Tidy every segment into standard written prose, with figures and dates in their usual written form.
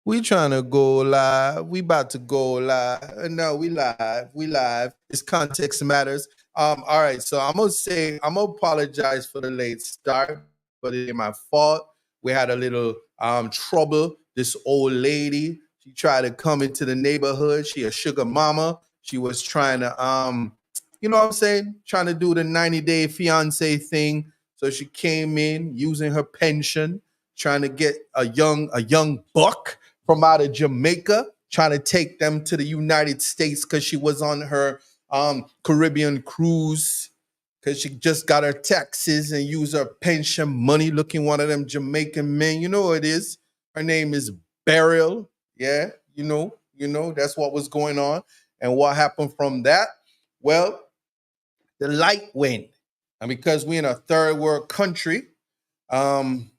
We trying to go live. We about to go live. No, we live. We live. It's context matters. All right. So I'm gonna apologize for the late start, but it ain't my fault. We had a little trouble. This old lady, she tried to come into the neighborhood. She a sugar mama. She was trying to you know what I'm saying? Trying to do the 90-day fiance thing. So she came in using her pension, trying to get a young buck from out of Jamaica, trying to take them to the United States because she was on her Caribbean cruise because she just got her taxes and used her pension money looking one of them Jamaican men. You know who it is. Her name is Barl. Yeah, that's what was going on. And what happened from that? Well, the light went. And because we're in a third world country, um,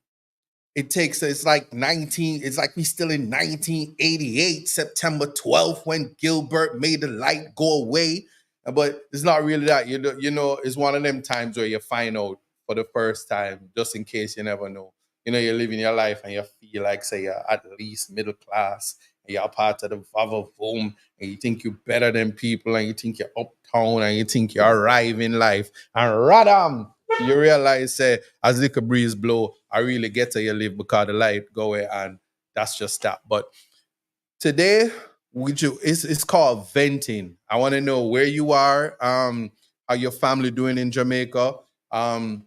it's like we still in 1988 September 12th when Gilbert made the light go away, but it's not really that. It's one of them times where you find out for the first time, just in case you never know. You're living your life and you feel like, say, you're at least middle class, and you're part of the Vava Voom, and you think you're better than people, and you think you're uptown, and you think you arrive in life, and radam, you realize, say, as little breeze blow, I really get to you live because the light go away, and that's just that. But today, it's called venting. I want to know where you are, how your family doing in Jamaica, how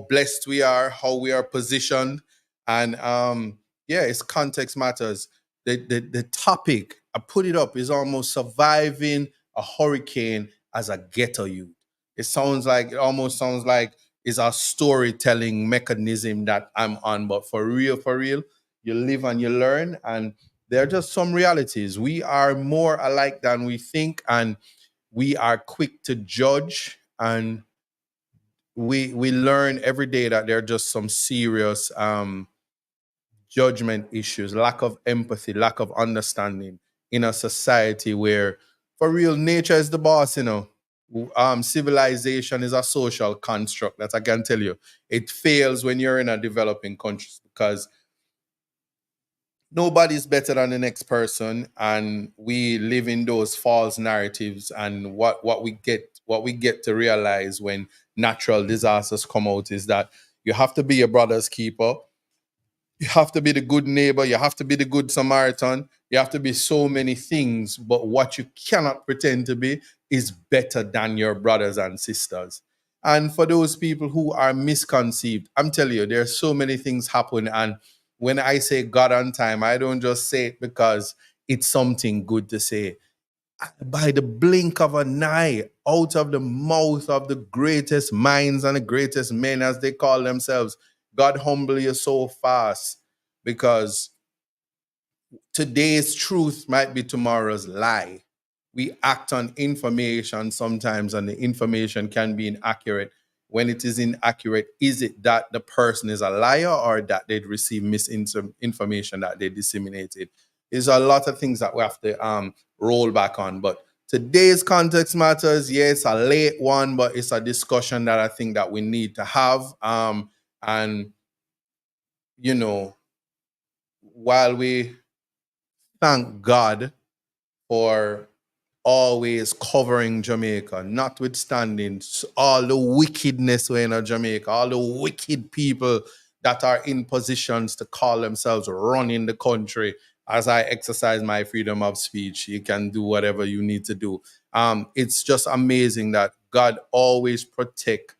blessed we are, how we are positioned, and yeah, it's context matters. The topic I put it up is almost surviving a hurricane as a ghetto youth. It almost sounds like it's a storytelling mechanism that I'm on, but for real, you live and you learn, and there are just some realities. We are more alike than we think, and we are quick to judge, and we learn every day that there are just some serious judgment issues, lack of empathy, lack of understanding in a society where, for real, nature is the boss. Civilization is a social construct that I can tell you it fails when you're in a developing country because nobody's better than the next person, and we live in those false narratives. And what we get to realize when natural disasters come out is that you have to be your brother's keeper, you have to be the good neighbor, you have to be the good Samaritan, you have to be so many things, but what you cannot pretend to be is better than your brothers and sisters. And for those people who are misconceived, I'm telling you, there are so many things happen. And when I say God on time, I don't just say it because it's something good to say. By the blink of an eye, out of the mouth of the greatest minds and the greatest men, as they call themselves, God humble you so fast because today's truth might be tomorrow's lie. We act on information sometimes, and the information can be inaccurate. When it is inaccurate, is it that the person is a liar or that they'd received misinformation that they disseminated? There's a lot of things that we have to roll back on. But today's context matters. Yeah, it's a late one, but it's a discussion that I think that we need to have. And you know, while we thank God for always covering Jamaica, notwithstanding all the wickedness in Jamaica, all the wicked people that are in positions to call themselves running the country. As I exercise my freedom of speech, you can do whatever you need to do. It's just amazing that God always protect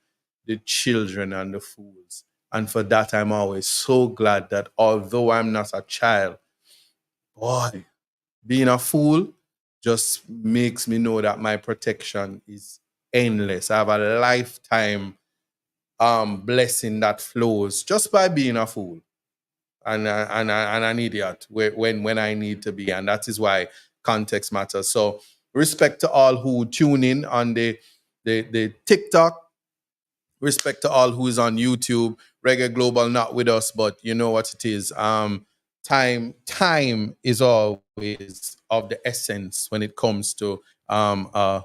the children and the fools. And for that, I'm always so glad that although I'm not a child, boy, being a fool just makes me know that my protection is endless. I have a lifetime blessing that flows just by being a fool and an idiot when I need to be, and that is why context matters. So respect to all who tune in on the TikTok. Respect to all who is on YouTube. Reggae Global not with us, but you know what it is. Time is always of the essence when it comes to a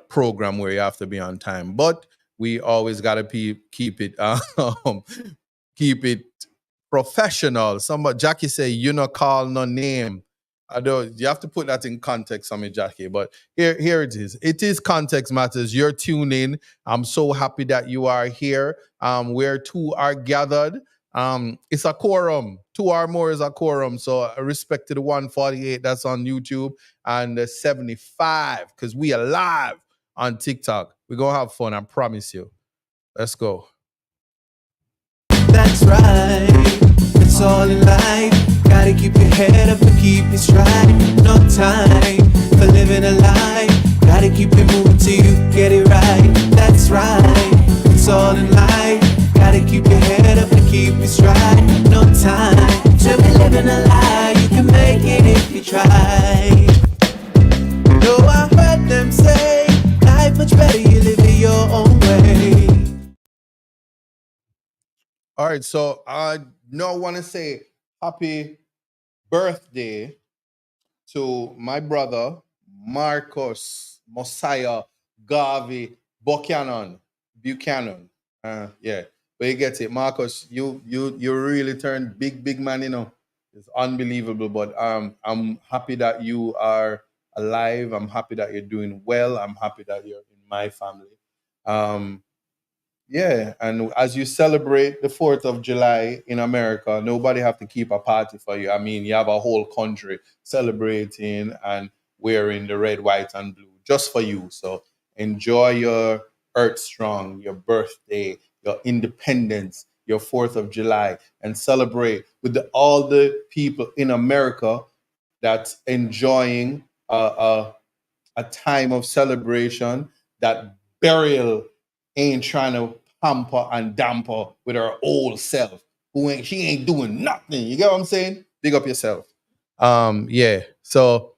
program where you have to be on time. But we always gotta keep it keep it professional. Somebody Jackie say you not call no name. I don't. You have to put that in context, on me, Jackie. But here it is. It is context matters. You're tuning. I'm so happy that you are here. Where two are gathered. It's a quorum. Two or more is a quorum. So respect to the 148 that's on YouTube and the 75 because we are live on TikTok. We're gonna have fun. I promise you. Let's go. That's right, it's all in life. Gotta keep your head up and keep it straight. No time for living a lie. Gotta keep it moving till you get it right. That's right, it's all in life. Gotta keep your head up and keep it straight. No time to be living a lie. You can make it if you try. No, I heard them say life much better, you live it your own way. All right, so I now want to say happy birthday to my brother Marcus Mosiah Garvey Buchanan. Yeah, but you get it, Marcus. You really turned big man. You know, it's unbelievable. But I'm happy that you are alive. I'm happy that you're doing well. I'm happy that you're in my family. Um, yeah, and as you celebrate the 4th of July in America, nobody have to keep a party for you. I mean, you have a whole country celebrating and wearing the red, white, and blue just for you. So enjoy your Earth Strong, your birthday, your independence, your 4th of July, and celebrate with all the people in America that's enjoying a time of celebration that burial ain't trying to pamper and damper with her old self. She ain't doing nothing. You get what I'm saying? Big up yourself. Yeah. So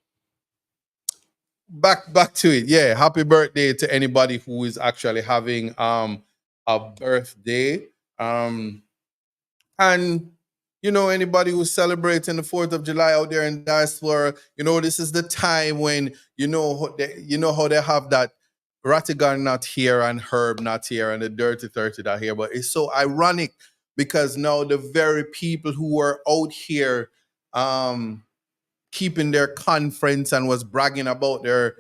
back to it. Yeah. Happy birthday to anybody who is actually having a birthday. Um and anybody who's celebrating the 4th of July out there in diaspora, this is the time when how they have that Rattigan not here and Herb not here and the Dirty 30 not here. But it's so ironic because now the very people who were out here keeping their conference and was bragging about their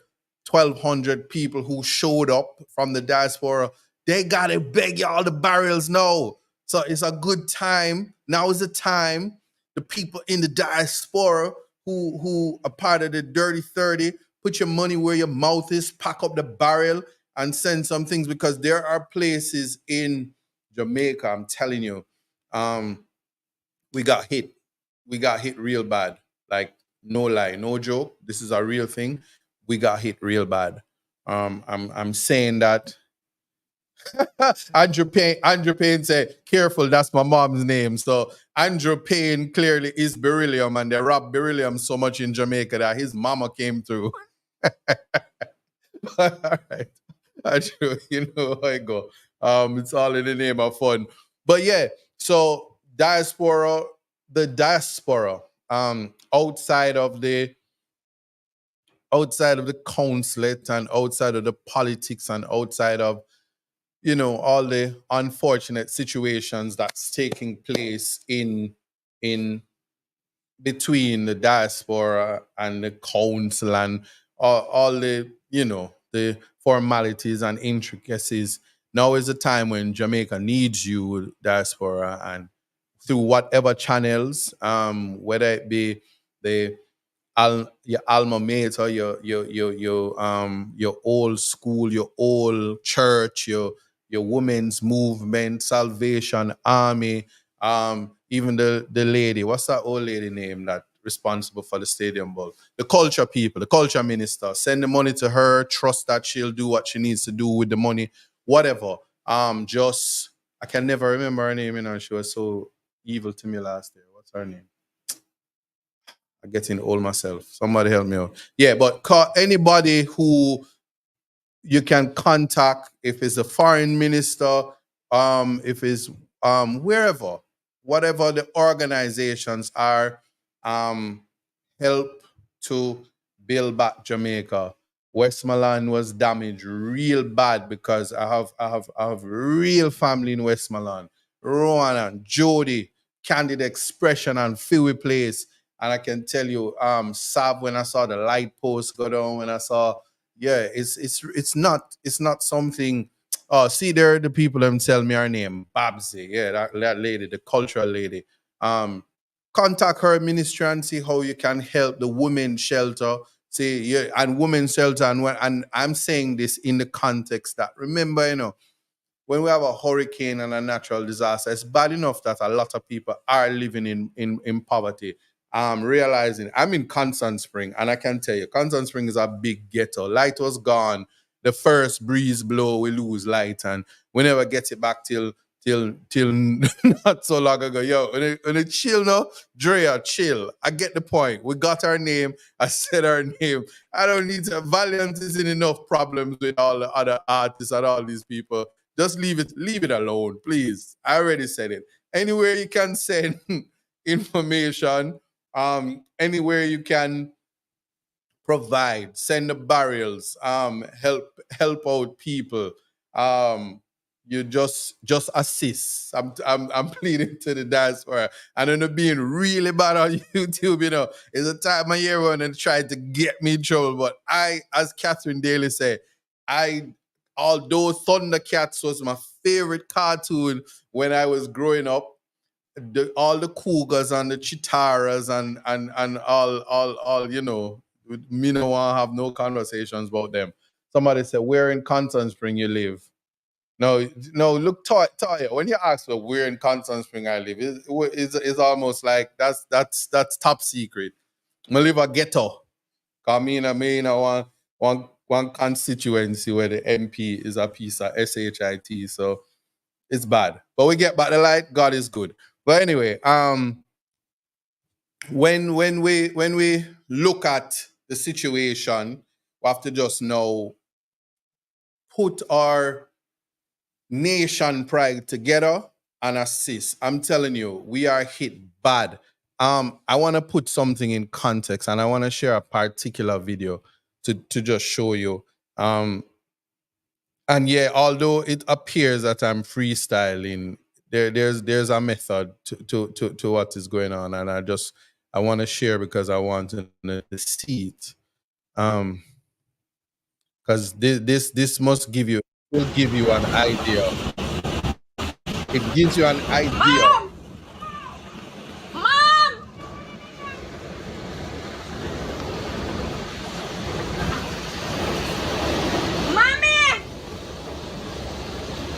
1,200 people who showed up from the diaspora, they got to beg y'all the barrels now. So it's a good time. Now is the time. The people in the diaspora who are part of the Dirty 30, put your money where your mouth is, pack up the barrel and send some things because there are places in Jamaica, I'm telling you, we got hit. We got hit real bad. Like, no lie, no joke. This is a real thing. We got hit real bad. I'm saying that Andrew Payne said, careful, that's my mom's name. So Andrew Payne clearly is beryllium, and they robbed beryllium so much in Jamaica that his mama came through. All right. Andrew, you know how I go. It's all in the name of fun. But yeah, so the diaspora, outside of the consulate and outside of the politics and outside of all the unfortunate situations that's taking place in between the diaspora and the council and all the the formalities and intricacies. Now is the time when Jamaica needs you, diaspora, and through whatever channels, whether it be the your alma mater, your old school, your old church, your women's movement, Salvation Army, even the lady, what's that old lady name that responsible for the stadium ball? The culture people, the culture minister. Send the money to her, trust that she'll do what she needs to do with the money, whatever. Just I can never remember her name, she was so evil to me last year. What's her name? I'm getting old myself. Somebody help me out. Yeah, but anybody who you can contact, if it's a foreign minister, if it's wherever, whatever the organizations are, help to build back Jamaica. Westmoreland was damaged real bad because I have real family in Westmoreland. Rowan, Jody, candid expression and feel with place. And I can tell you, Sav, when I saw the light post go down, when I saw, yeah, it's not something. Oh, see there, the people them tell me her name, Babsy. Yeah, that lady, the cultural lady. Um, Contact her ministry and see how you can help the women shelter. See, yeah, and women shelter, and I'm saying this in the context that remember, when we have a hurricane and a natural disaster, it's bad enough that a lot of people are living in poverty. Realizing I'm in Constant Spring, and I can tell you, Constant Spring is a big ghetto. Light was gone. The first breeze blow, we lose light, and we never get it back till not so long ago. Yo, when it chill now, Drea, chill. I get the point. We got our name. I said our name. I don't need to. Valiant isn't enough problems with all the other artists and all these people. Just leave it alone, please. I already said it. Anywhere you can send information, anywhere you can provide, send the burials, help out people. You just assist. I'm pleading to the diaspora. And then being really bad on YouTube, it's a time of year when they try to get me in trouble. But I, as Catherine Daly said, I although Thundercats was my favorite cartoon when I was growing up, all the cougars and the chitaras and all me no want to have no conversations about them. Somebody said, where in Constant Spring you live? No, look, Toya, when you ask for where in Constant Spring I live, it's almost like that's top secret. I live a ghetto. Cause me in one constituency where the MP is a piece of SHIT, so it's bad. But we get back the light. God is good. But anyway, when we look at the situation, we have to just now put our nation pride together and assist. I'm telling you, we are hit bad. I want to put something in context, and I want to share a particular video to just show you. And yeah, although it appears that I'm freestyling, there's a method to what is going on, and I want to share because I want to see it. Because this must will give you an idea. It gives you an idea. Mom! Mommy!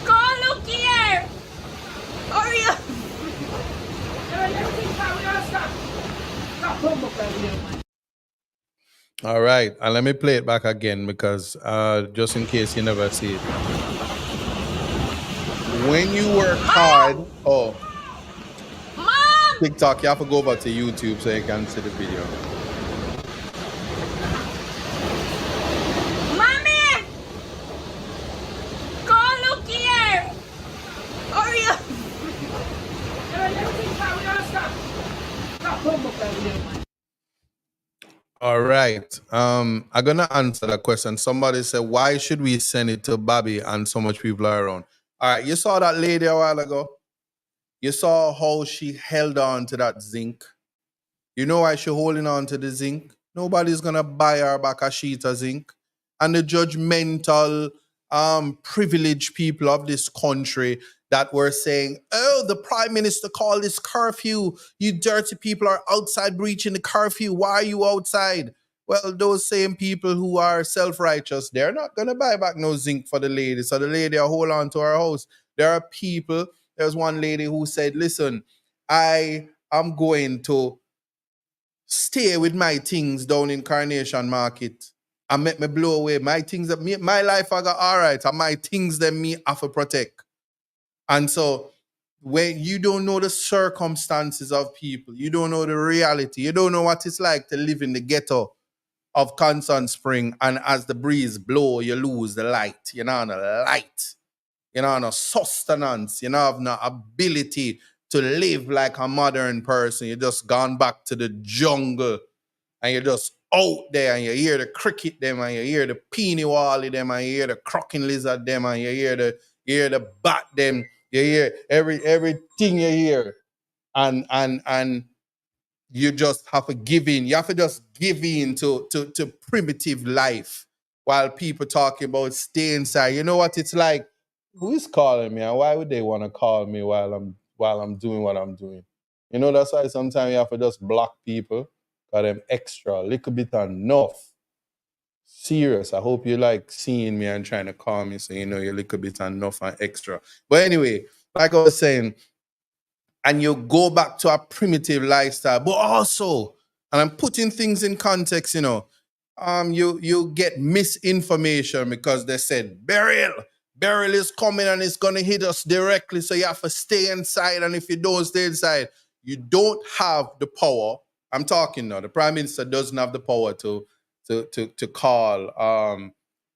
Go look here! Hurry up! All right, and let me play it back again because just in case you never see it. When you work hard, Mom! TikTok, you have to go over to YouTube so you can see the video. Mommy! Go look here! Hurry up! All right. I'm gonna answer that question. Somebody said, why should we send it to Bobby and so much people are around? All right, you saw that lady a while ago. You saw how she held on to that zinc. You know why she holding on to the zinc? Nobody's gonna buy her back a sheet of zinc. And the judgmental, privileged people of this country that were saying, oh, the prime minister called this curfew. You dirty people are outside breaching the curfew. Why are you outside? Well, those same people who are self-righteous, they're not going to buy back no zinc for the lady. So the lady will hold on to her house. There are people, there's one lady who said, listen, I am going to stay with my things down in Carnation Market and make me blow away my things that my life I got all right, and my things that me have to protect. And so when you don't know the circumstances of people, you don't know the reality, you don't know what it's like to live in the ghetto of Constant Spring, and as the breeze blow, you lose the light. You know, the light. You know, no sustenance. You know, have no ability to live like a modern person. You just gone back to the jungle and you're just out there and you hear the cricket them and you hear the peony wally them and you hear the croaking lizard them and you hear the bat them. You hear everything you hear. and you just have to give in. You have to just give in to primitive life while people talking about stay inside. You know what it's like? Who is calling me and why would they want to call me while I'm doing what I'm doing? You know, that's why sometimes you have to just block people, got them extra, a little bit enough. Serious. I hope you like seeing me and trying to call me so you know you're a little bit enough and extra. But anyway, like I was saying, and you go back to a primitive lifestyle, but also, and I'm putting things in context, you know, you get misinformation because they said burial is coming and it's gonna hit us directly, so you have to stay inside, and if you don't stay inside, you don't have the power. I'm talking now. The prime minister doesn't have the power to call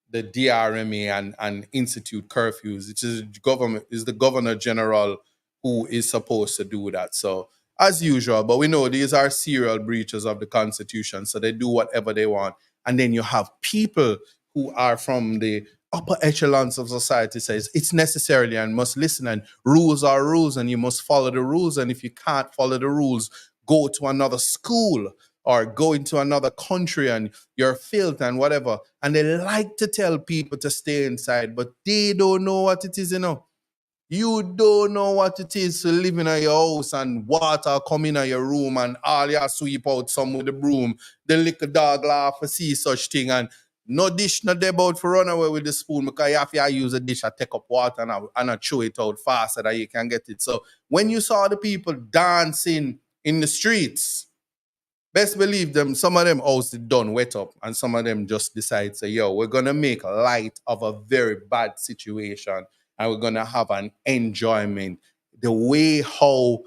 the DRMA and institute curfews. It is government is the governor general who is supposed to do that. So as usual, but we know these are serial breaches of the Constitution, so they do whatever they want. And then you have people who are from the upper echelons of society says it's necessarily and must listen, and rules are rules and you must follow the rules. And if you can't follow the rules, go to another school or go into another country and you're filth and whatever. And they like to tell people to stay inside, but they don't know what it is, you know. You don't know what it is to live in your house and water come in your room and all you sweep out some with the broom. The little dog laugh to see such thing, and no dish not about for run away with the spoon because you have to use a dish and take up water and throw it out faster than you can get it. So when you saw the people dancing in the streets, best believe them, some of them also done wet up and some of them just decide, say, yo, we're going to make light of a very bad situation and we're going to have an enjoyment. The way how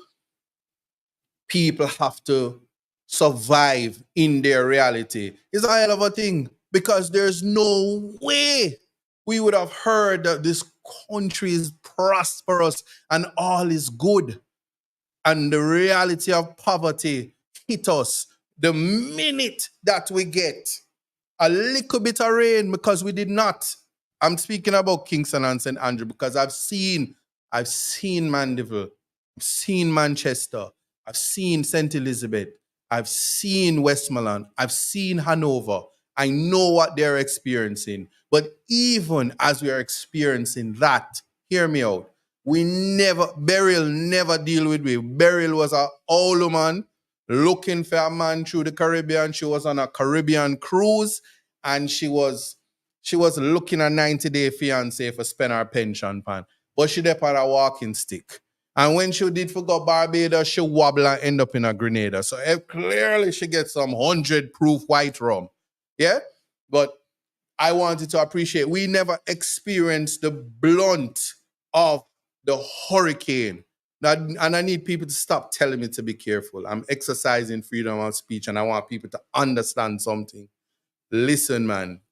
people have to survive in their reality is a hell of a thing, because there's no way we would have heard that this country is prosperous and all is good, and the reality of poverty hit us the minute that we get a little bit of rain, because we did not. I'm speaking about Kingston and St. Andrew because I've seen Mandeville, I've seen Manchester, I've seen St. Elizabeth, I've seen Westmoreland, I've seen Hanover. I know what they're experiencing. But even as we are experiencing that, hear me out. Burial never deal with me. Burial was a old woman looking for a man through the Caribbean. She was on a Caribbean cruise and she was looking a 90-day fiance for spend her pension pan. But she did on a walking stick. And when she did forget Barbados, she wobble and end up in a Grenada. So clearly she gets some 100 proof white rum. Yeah? But I wanted to appreciate, we never experienced the blunt of the hurricane. And I need people to stop telling me to be careful. I'm exercising freedom of speech and I want people to understand something. Listen, man,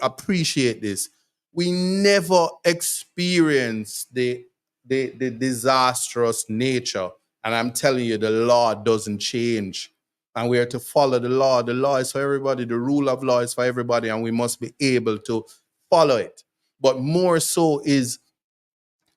appreciate this. We never experienced the disastrous nature. And I'm telling you, the law doesn't change. And we are to follow the law. The law is for everybody. The rule of law is for everybody. And we must be able to follow it. But more so is,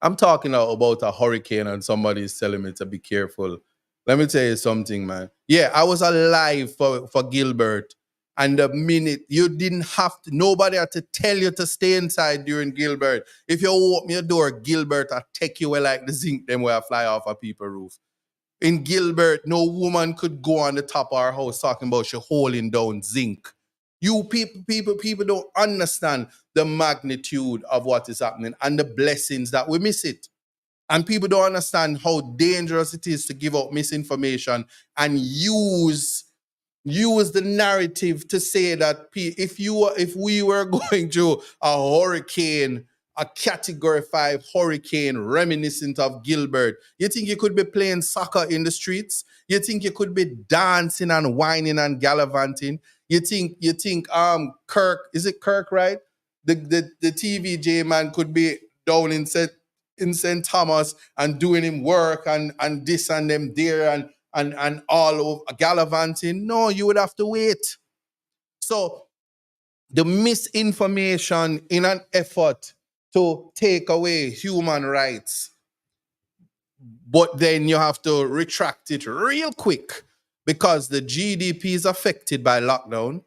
I'm talking now about a hurricane and somebody is telling me to be careful. Let me tell you something, man. Yeah, I was alive for Gilbert. And the minute you didn't have to, nobody had to tell you to stay inside during Gilbert. If you open your door, Gilbert, I take you away like the zinc them where I fly off a people roof. In Gilbert, no woman could go on the top of our house talking about she holding down zinc. You people don't understand the magnitude of what is happening and the blessings that we miss it. And people don't understand how dangerous it is to give out misinformation and use the narrative to say that if we were going through a hurricane, a category 5 hurricane reminiscent of Gilbert, you think you could be playing soccer in the streets? You think you could be dancing and whining and gallivanting? You think Kirk, is it Kirk, right? The TVJ man could be down in St. Thomas and doing him work and this and them there and all over gallivanting. No, you would have to wait. So the misinformation in an effort to take away human rights but then you have to retract it real quick because the GDP is affected by lockdown.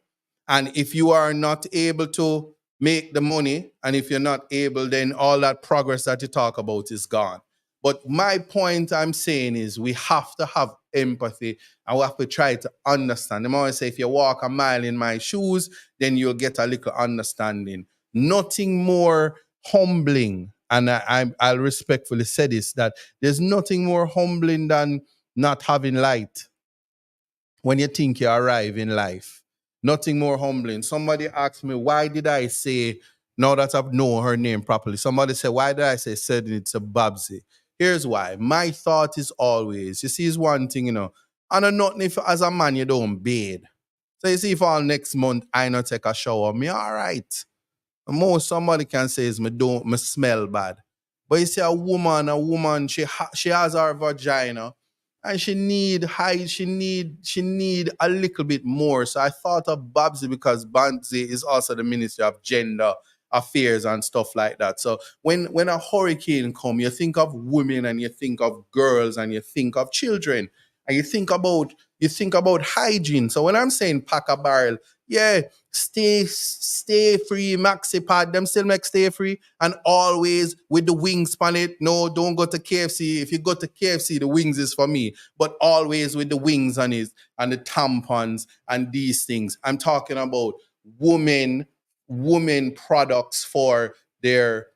And if you are not able to make the money, and if you're not able, then all that progress that you talk about is gone. But my point I'm saying is we have to have empathy and we have to try to understand. The more I say, if you walk a mile in my shoes, then you'll get a little understanding. Nothing more humbling, and I'll respectfully say this, that there's nothing more humbling than not having light when you think you arrive in life. Nothing more humbling. Somebody asked me, why did I say, now that I've known her name properly, somebody said, why did I say said it's a Babsy? Here's why. My thought is always, you see, is one thing, I know nothing if as a man you don't bathe. So you see, if all next month I not take a shower, me all right. Most somebody can say is me smell bad. But you see a woman, she has her vagina and she need a little bit more. So I thought of Babsy because Babsy is also the Ministry of Gender Affairs and stuff like that. So when a hurricane come, you think of women and you think of girls and you think of children and you think about hygiene. So when I'm saying pack a barrel, yeah, stay free, maxi pad, them still make stay free, and always with the wings on it. No, don't go to KFC. If you go to KFC, the wings is for me, but always with the wings on it and the tampons and these things. I'm talking about women, women products for their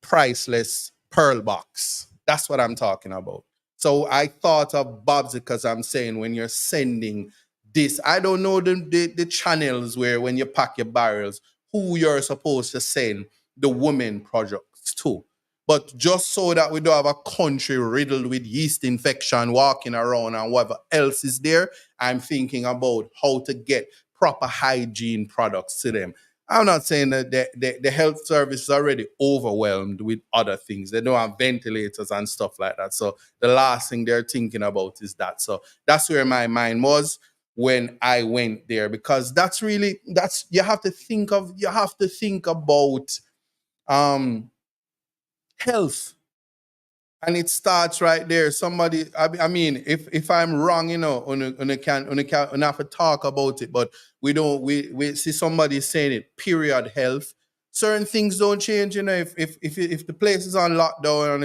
priceless pearl box. That's what I'm talking about. So I thought of Bob's because I'm saying when you're sending this, I don't know the channels where when you pack your barrels, who you're supposed to send the women projects to. But just so that we don't have a country riddled with yeast infection walking around and whatever else is there, I'm thinking about how to get proper hygiene products to them. I'm not saying that the health service is already overwhelmed with other things. They don't have ventilators and stuff like that. So the last thing they're thinking about is that. So that's where my mind was when I went there, because that's you have to think about health, and it starts right there. Somebody, I mean, if I'm wrong, on have to talk about it, but we don't. We see somebody saying it. Period. Health. Certain things don't change. If the place is on lockdown and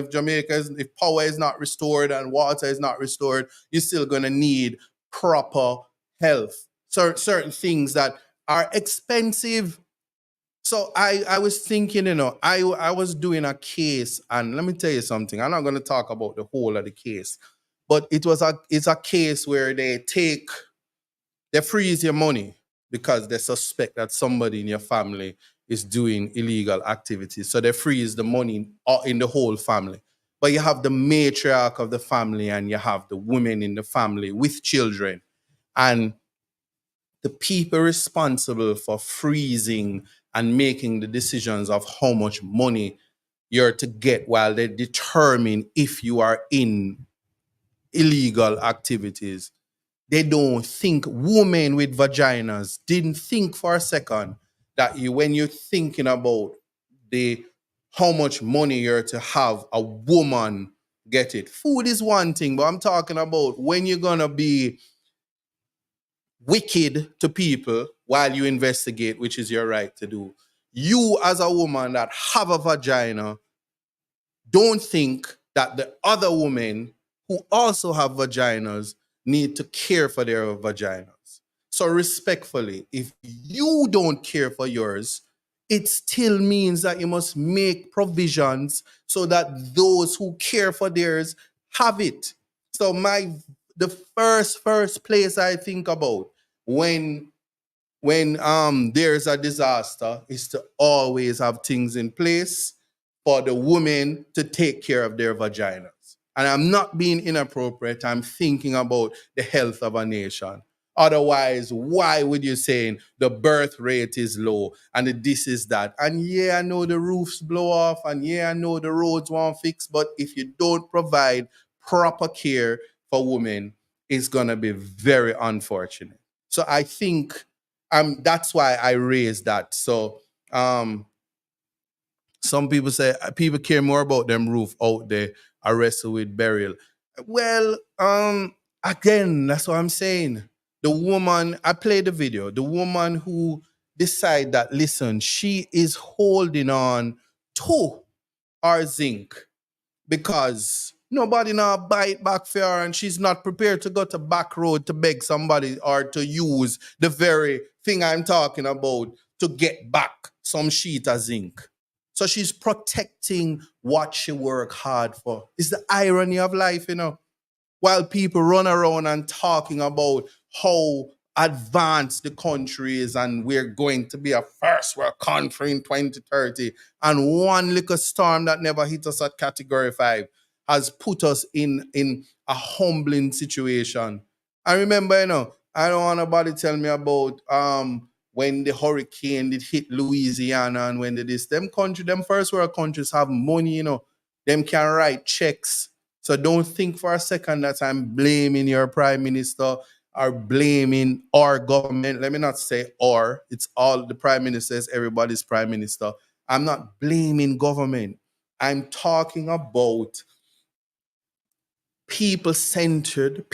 if power is not restored and water is not restored, you're still gonna need proper health. Certain things that are expensive. So I was thinking, I was doing a case, and let me tell you something. I'm not going to talk about the whole of the case, but it's a case where they freeze your money because they suspect that somebody in your family is doing illegal activities. So they freeze the money in the whole family. But you have the matriarch of the family and you have the women in the family with children. And the people responsible for freezing and making the decisions of how much money you're to get while they determine if you are in illegal activities. They don't think. Women with vaginas didn't think for a second that when you're thinking about the how much money you're to have a woman get it. Food is one thing, but I'm talking about when you're gonna be wicked to people while you investigate, which is your right to do. You, as a woman that have a vagina, don't think that the other women who also have vaginas need to care for their vaginas. So, respectfully, if you don't care for yours, it still means that you must make provisions so that those who care for theirs have it. So, the first place I think about when there's a disaster is to always have things in place for the women to take care of their vaginas. And I'm not being inappropriate. I'm thinking about the health of a nation. Otherwise, why would you saying the birth rate is low and this is that? And yeah, I know the roofs blow off, and yeah, I know the roads won't fix, but if you don't provide proper care for women, it's gonna be very unfortunate. So I think that's why I raised that. So some people say people care more about them roof out there I wrestle with burial. Well, again, that's what I'm saying. The woman, I played the video, the woman who decide that, listen, she is holding on to our zinc because nobody now buy it back for her and she's not prepared to go to back road to beg somebody or to use the very thing I'm talking about to get back some sheet of zinc. So she's protecting what she worked hard for. It's the irony of life, you know, while people run around and talking about how advanced the country is and we're going to be a first world country in 2030, and one little storm that never hit us at category 5 has put us in a humbling situation. I remember, you know, I don't want nobody tell me about when the hurricane did hit Louisiana and when they this them country, them first world countries have money, you know, them can write checks. So don't think for a second that I'm blaming your prime minister or blaming our government. Let me not say or. It's all the prime ministers, everybody's prime minister. I'm not blaming government. I'm talking about people-centric,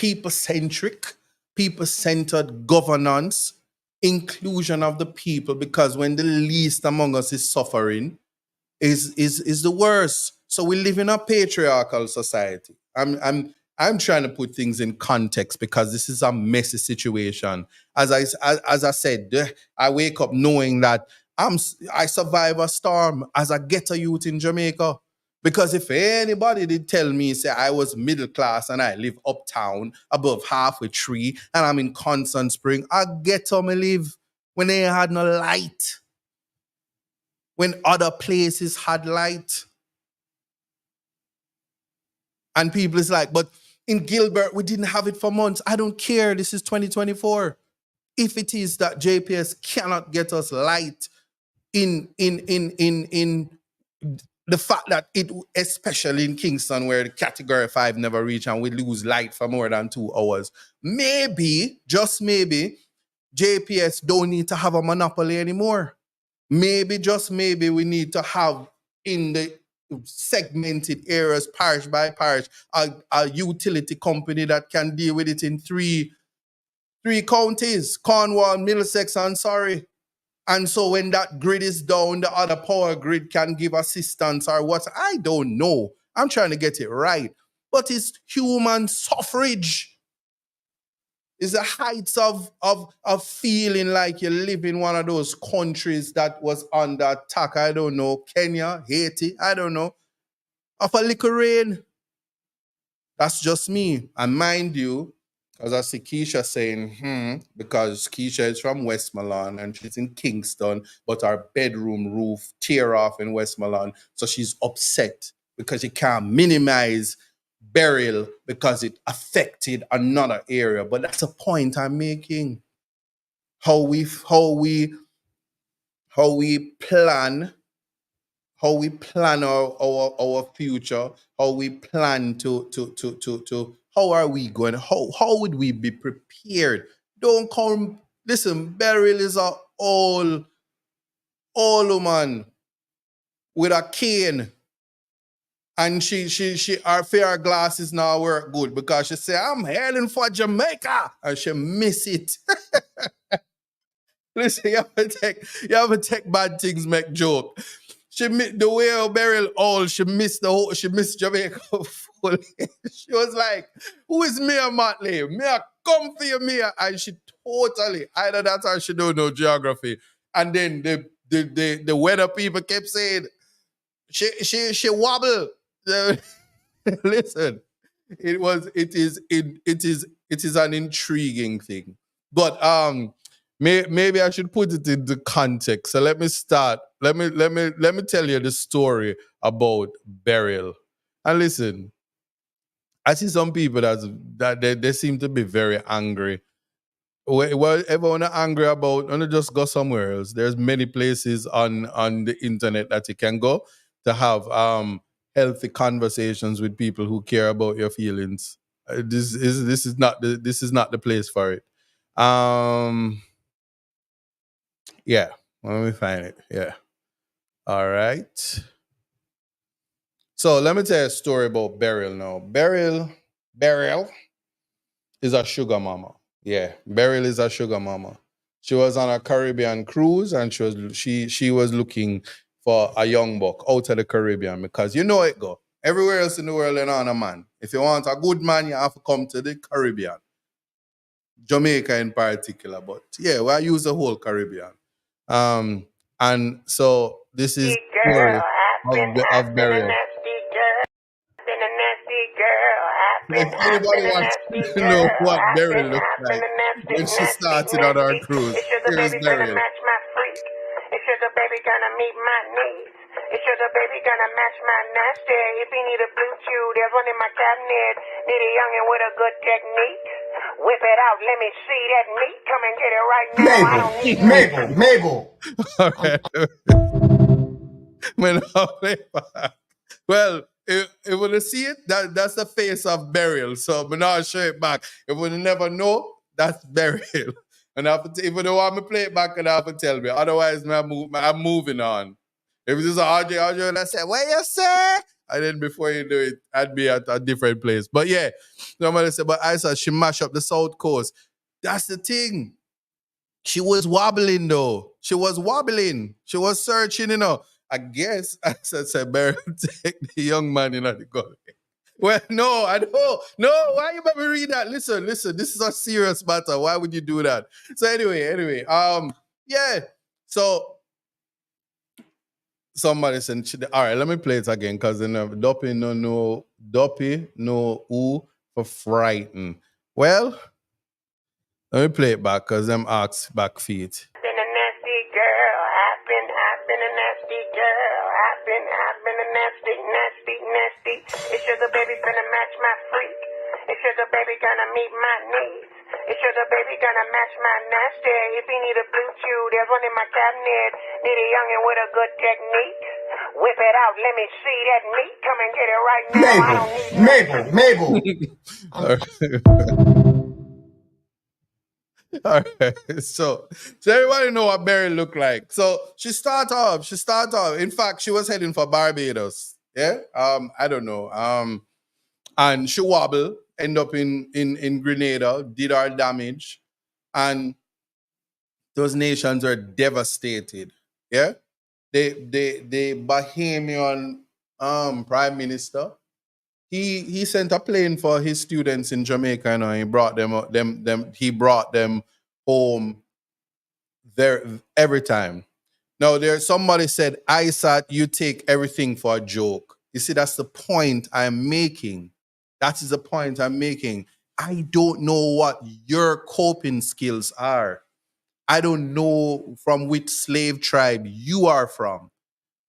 people-centered governance, inclusion of the people, because when the least among us is suffering, is the worst. So we live in a patriarchal society. I'm trying to put things in context because this is a messy situation. As I said, I wake up knowing that I survive a storm as a ghetto youth in Jamaica. Because if anybody did tell me, say I was middle class and I live uptown above halfway tree and I'm in Constant Spring, I ghetto me live when they had no light, when other places had light. And people is like, but in Gilbert, we didn't have it for months. I don't care. This is 2024. If it is that JPS cannot get us light in the fact that it, especially in Kingston, where the category 5 never reach and we lose light for more than 2 hours, maybe, just maybe, JPS don't need to have a monopoly anymore. Maybe, just maybe, we need to have in the segmented areas, parish by parish, a utility company that can deal with it in three counties, Cornwall, Middlesex, and Surrey. And so when that grid is down, the other power grid can give assistance or what. I don't know. I'm trying to get it right. But it's human suffrage. It's the heights of feeling like you live in one of those countries that was under attack. I don't know, Kenya, Haiti, I don't know. Of a little rain. That's just me. And mind you, as I see Keisha saying, because Keisha is from Westmoreland and she's in Kingston, but our bedroom roof tear off in Westmoreland. So she's upset because she can't minimize burial because it affected another area. But that's a point I'm making. How we plan, how we plan our future, how we plan to how are we going, how would we be prepared? Don't come, listen, burial is a old woman with a cane, and she her fair glasses now work good because she say I'm heading for Jamaica and she miss it. Listen, you have to take bad things, make joke. The way her burial all, she missed Jamaica fully. She was like, who is Mia Motley? Mia, come for you, Mia. And she totally, either that or she don't know geography. And then the weather people kept saying, she wobble. Listen, it is an intriguing thing. But maybe I should put it into context. So let me start. Let me tell you the story about burial. And listen, I see some people that they seem to be very angry. Whatever you're angry about, you just go somewhere else. There's many places on the internet that you can go to have healthy conversations with people who care about your feelings. This is not the place for it. Yeah, let me find it. Yeah. All right. So let me tell you a story about Beryl now. Beryl is a sugar mama. Yeah, Beryl is a sugar mama. She was on a Caribbean cruise and she was looking for a young buck out of the Caribbean because you know it go. Everywhere else in the world, you on a man. If you want a good man, you have to come to the Caribbean. Jamaica in particular, but yeah, well, I use the whole Caribbean. Um, and so this is Nasty the story girl, of I've been a Burial. nasty girl. Been a nasty girl. If I've anybody been a wants nasty to know girl. what Burial looks I've been like a nasty, when she nasty, started on our nasty. cruise, It's sugar here is baby finna Burial. match my freak. It's sugar baby gonna meet my needs. It's sugar baby gonna match my nasty. If you need a blue chew, there's one in my cabinet. Need a youngin' with a good technique. Whip it out, let me see that meat. Come and get it right now. I don't need Mabel. All right. When I play back. Well, if we see it, that's the face of Burial. So I'm not show it back. If we never know, that's Burial. And if you don't want me to play it back, then I have to tell me. Otherwise, I'm moving on. If this is RJ, and I say, "Where you say?" And then before you do it, I'd be at a different place. But yeah, somebody said, but I said she mashed up the South Coast. That's the thing. She was wobbling though. She was wobbling. She was searching, I guess I said, better take the young man in the gully. Well, no, I don't. No, why you let me read that? Listen. This is a serious matter. Why would you do that? So anyway, yeah. So somebody said, all right, let me play it again because Doppy no who for frighten. Well, let me play it back because them ask back feet. been a nasty girl. I've been a nasty girl. I've been a nasty, nasty, nasty. It's sugar baby finna match my freak. It's sugar baby gonna meet my needs. It's sugar baby gonna match my nasty. If you need a blue chew, there's one in my cabinet. Need a youngin' with a good technique. Whip it out, let me see that meat. Come and get it right now. I don't need Mabel. All right. So everybody know what Barry looked like. So she start off. In fact, she was heading for Barbados. Yeah. I don't know. And she wobble, end up in Grenada, did our damage, and those nations are devastated. Yeah. The Bahamian prime minister, he sent a plane for his students in Jamaica, and he brought he brought them home there every time. Now there's somebody said, "Isaac, you take everything for a joke." You see, that's the point I'm making. That is the point I'm making. I don't know what your coping skills are. I don't know from which slave tribe you are from.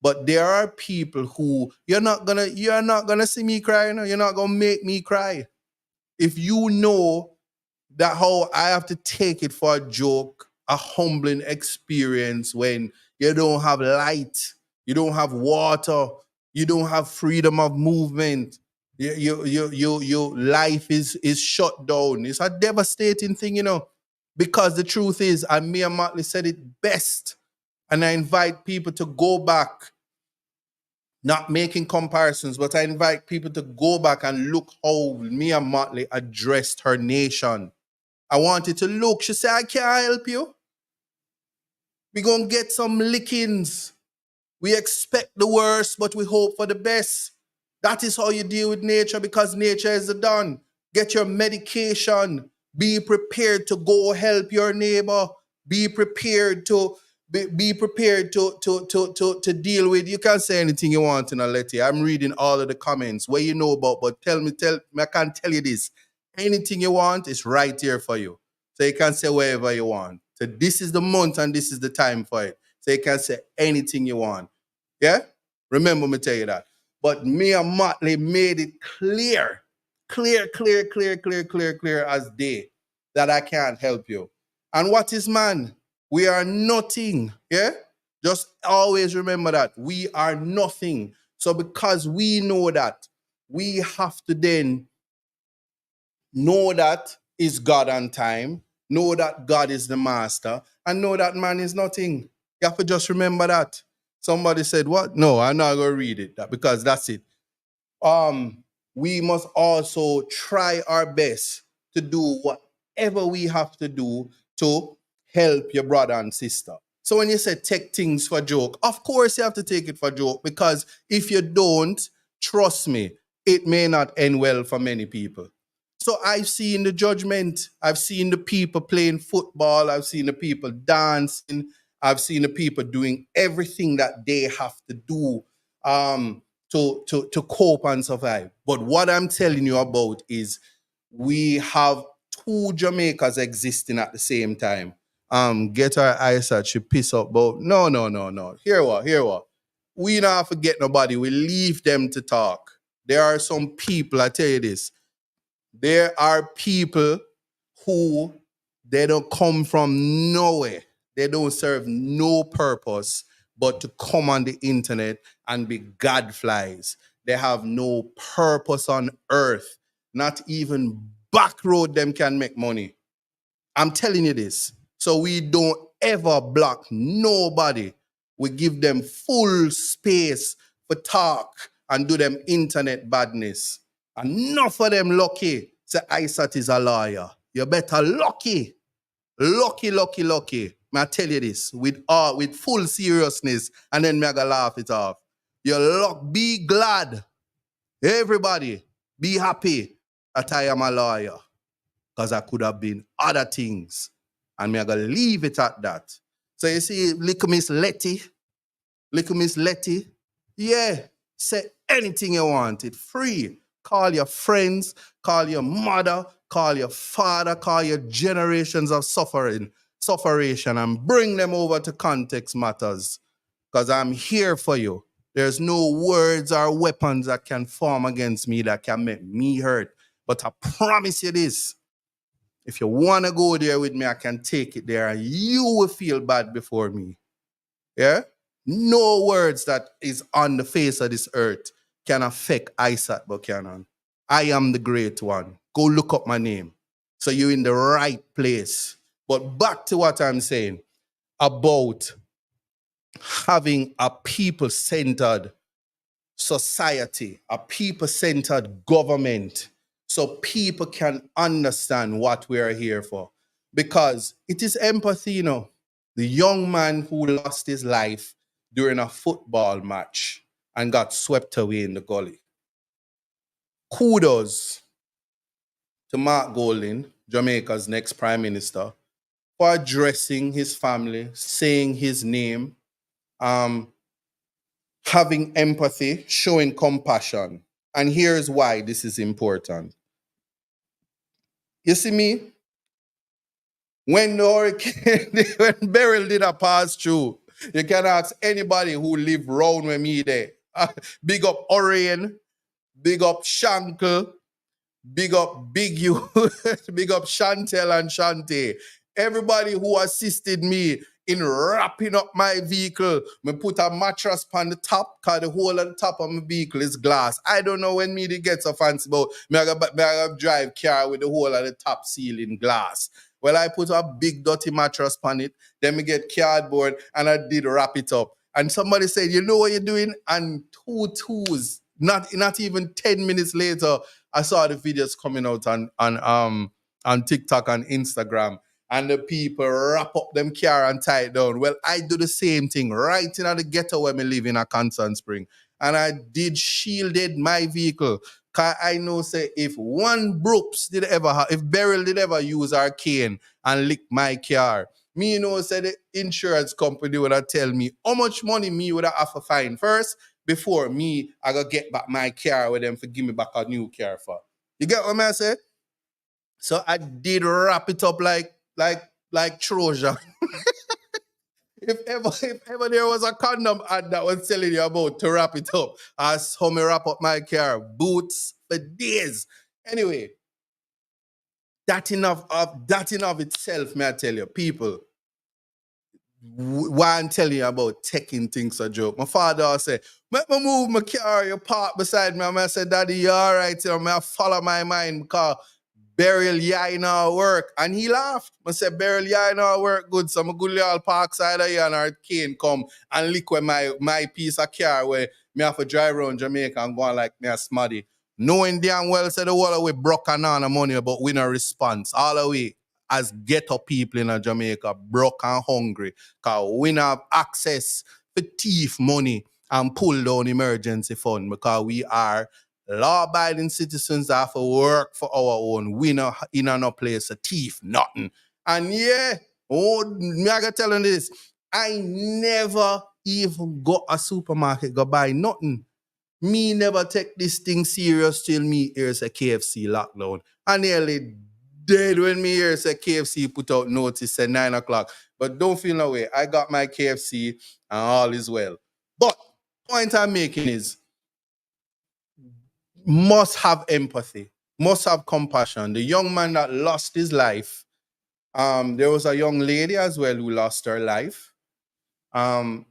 But there are people who you're not gonna see me cry, you're not gonna make me cry. If you know that how I have to take it for a joke, a humbling experience when you don't have light, you don't have water, you don't have freedom of movement. Your life is shut down. It's a devastating thing, because the truth is, and Mia Motley said it best, and I invite people to go back, not making comparisons, but I invite people to go back and look how Mia Motley addressed her nation. I wanted to look. She said, I can't help you. We're going to get some lickings. We expect the worst, but we hope for the best. That is how you deal with nature, because nature is done. Get your medication. Be prepared to go help your neighbor. Be prepared to be prepared to deal with. You can say anything you want in a letter. I'm reading all of the comments. What you know about, but tell me, I can't tell you this. Anything you want is right here for you. So you can say wherever you want. So this is the month and this is the time for it. So you can say anything you want. Yeah? Remember me tell you that. But Mia Motley made it clear as day that I can't help you. And what is man? We are nothing. Yeah? Just always remember that. We are nothing. So because we know that, we have to then know that is God and time, know that God is the master, and know that man is nothing. You have to just remember that. Somebody said, what? No, I'm not going to read it because that's it. we must also try our best to do whatever we have to do to help your brother and sister. So when you say take things for joke, of course you have to take it for joke, because if you don't, trust me, it may not end well for many people. So I've seen the judgment. I've seen the people playing football. I've seen the people dancing. I've seen the people doing everything that they have to do to cope and survive. But what I'm telling you about is we have two Jamaicas existing at the same time. Get our eyes at she piss up, but no. Here what? We not forget nobody. We leave them to talk. There are some people, I tell you this, there are people who they don't come from nowhere. They don't serve no purpose but to come on the internet and be gadflies. They have no purpose on earth. Not even back road them can make money. I'm telling you this. So we don't ever block nobody. We give them full space for talk and do them internet badness. And enough of them lucky. Say Isat is a lawyer. You better lucky. Lucky. May I tell you this with full seriousness, and then me I gonna laugh it off. You luck, be glad. Everybody, be happy that I am a lawyer. Because I could have been other things. And me I gonna leave it at that. So you see, little Miss Letty, yeah, say anything you want. It's free. Call your friends, call your mother, call your father, call your generations of sufferation, and bring them over to Context Matters. Because I'm here for you. There's no words or weapons that can form against me that can make me hurt. But I promise you this. If you want to go there with me, I can take it there, and you will feel bad before me. Yeah? No words that is on the face of this earth can affect Isaac Buchanan. I am the great one. Go look up my name. So you're in the right place. But back to what I'm saying about having a people-centered society, a people-centered government, so people can understand what we are here for. Because it is empathy, you know. The young man who lost his life during a football match and got swept away in the gully. Kudos to Mark Golding, Jamaica's next prime minister, for addressing his family, saying his name, having empathy, showing compassion. And here's why this is important. You see me? When the hurricane, when Barrel did a pass through, you can ask anybody who live round with me there. Big up Orion, big up Shankle, big up Big U, big up Chantel and Shante. Everybody who assisted me in wrapping up my vehicle. Me put a mattress on the top, because the whole of the top of my vehicle is glass. I don't know when me they get so fancy about me I gotta drive car with the whole of the top ceiling glass. Well, I put a big dirty mattress on it, then me get cardboard and I did wrap it up. And somebody said, you know what you're doing? And not even 10 minutes later, I saw the videos coming out on TikTok and Instagram. And the people wrap up them car and tie it down. Well, I do the same thing right in the ghetto where me live in a Constant Spring. And I did shielded my vehicle. Cause I know say if one Brooks did ever if Beryl did ever use our cane and lick my car, me know say the insurance company would have tell me how much money me would have to find first before me I go get back my car with them for give me back a new car for. You get what I say? So I did wrap it up like Trojan. If ever there was a condom ad that was telling you about to wrap it up, I saw me wrap up my car, boots for days. Anyway, that enough itself, may I tell you, people. Why I'm telling you about taking things a joke. My father said, "Let me move my car, you park beside me." And I said, "Daddy, you all right? You know, I follow my mind because Burial, yeah, in our work." And he laughed. I said, "Burial, yeah, in our work, good. So I'm going to all park side of here and our cane come and lick where my piece of car where me have to drive around Jamaica and go on like me a smarty. Knowing damn well say the whole we broke and on the money, but we no response. All the way as ghetto people in Jamaica, broke and hungry, because we not have access to thief money and pull down emergency fund because we are law-abiding citizens that have to work for our own. We not in no place a thief, nothing. And yeah, me I gotta tell you this, I never even go a supermarket go buy nothing. Me never take this thing serious till me hears a KFC lockdown. I nearly dead when me hears a KFC put out notice at 9 o'clock. But don't feel no way. I got my KFC and all is well. But point I'm making is must have empathy, must have compassion. The young man that lost his life, there was a young lady as well who lost her life. And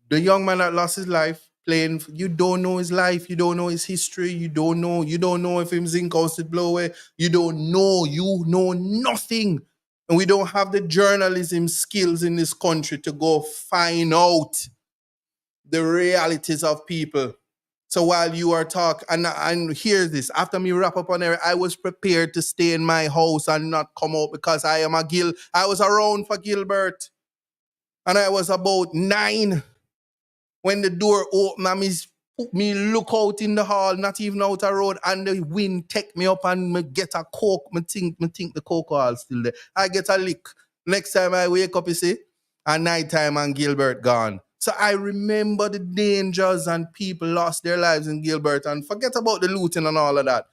the young man that lost his life playing, you don't know his life, you don't know his history, you don't know if him zinc house did blow away, you know nothing. And we don't have the journalism skills in this country to go find out the realities of people. So while you are talking, and hear this, after me wrap up on there, I was prepared to stay in my house and not come out because I was around for Gilbert. And I was about 9 when the door opened and me look out in the hall, not even out the road, and the wind take me up and me get a coke. Me think the coke hall still there. I get a lick. Next time I wake up, you see, at night time and Gilbert gone. So I remember the dangers and people lost their lives in Gilbert, and forget about the looting and all of that.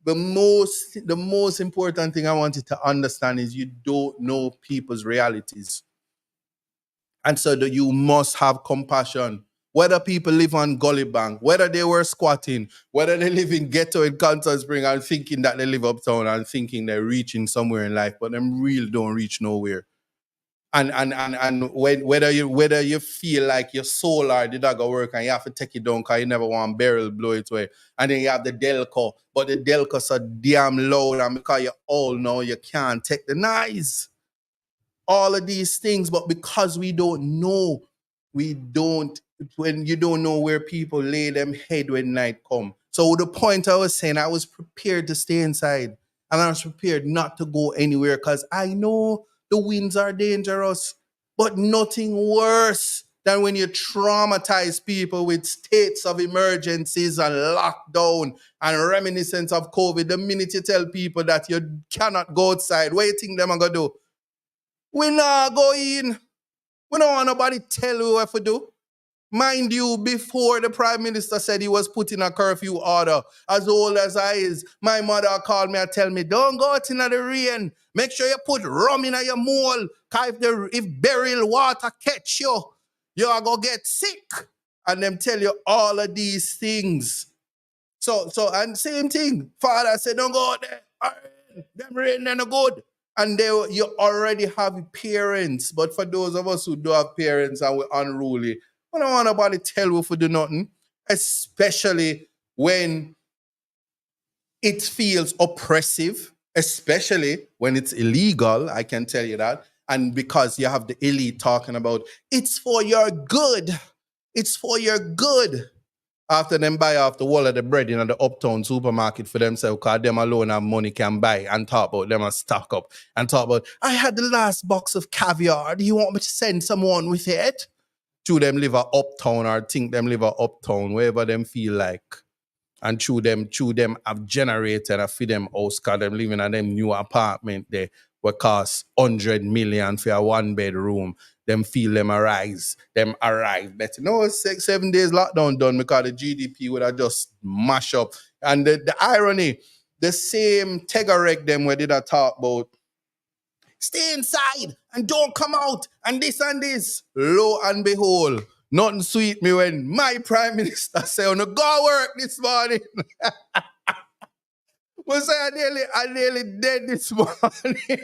The most important thing I want you to understand is you don't know people's realities. And so that you must have compassion. Whether people live on Gully Bank, whether they were squatting, whether they live in Ghetto in Constant Spring and thinking that they live uptown and thinking they're reaching somewhere in life, but them really don't reach nowhere. And whether you feel like your solar did not go work and you have to take it down because you never want Barl blow it away. And then you have the Delco, but the Delco's so damn loud and because you all know you can't take the noise. All of these things, but because we don't know, when you don't know where people lay them head when night come. So the point I was saying, I was prepared to stay inside and I was prepared not to go anywhere because I know the winds are dangerous, but nothing worse than when you traumatize people with states of emergencies and lockdown and reminiscence of COVID. The minute you tell people that you cannot go outside, what do you think them are going to do? We not go in. We don't want nobody tell you what to do. Mind you, before the Prime Minister said he was putting a curfew order, as old as I is, my mother called me and tell me, don't go out in the rain. Make sure you put rum in your mole. Because if burial water catch you, you are going to get sick. And them tell you all of these things. So, and same thing. Father said, don't go out there. Them rain, they're not good. And you already have parents. But for those of us who don't have parents and we're unruly, we don't want nobody tell you to do nothing. Especially when it feels oppressive. Especially when it's illegal, I can tell you that. And because you have the elite talking about, it's for your good. It's for your good. After them buy off the wall of the bread in the uptown supermarket for themselves, because them alone have money can buy, and talk about them and stock up and talk about, I had the last box of caviar. Do you want me to send someone with it? To them live a uptown or think them live a uptown, wherever them feel like. And chew them have generated and feed them house because them living in them new apartment there will cost 100 million for a 1-bedroom. Them feel them arrive better. No, 7 days lockdown done because the GDP would have just mash up. And the irony, the same Tegarek them where did I talk about stay inside and don't come out and this and this. Lo and behold, nothing sweet me when my Prime Minister say, "Oh, no, go work this morning." Was I nearly dead this morning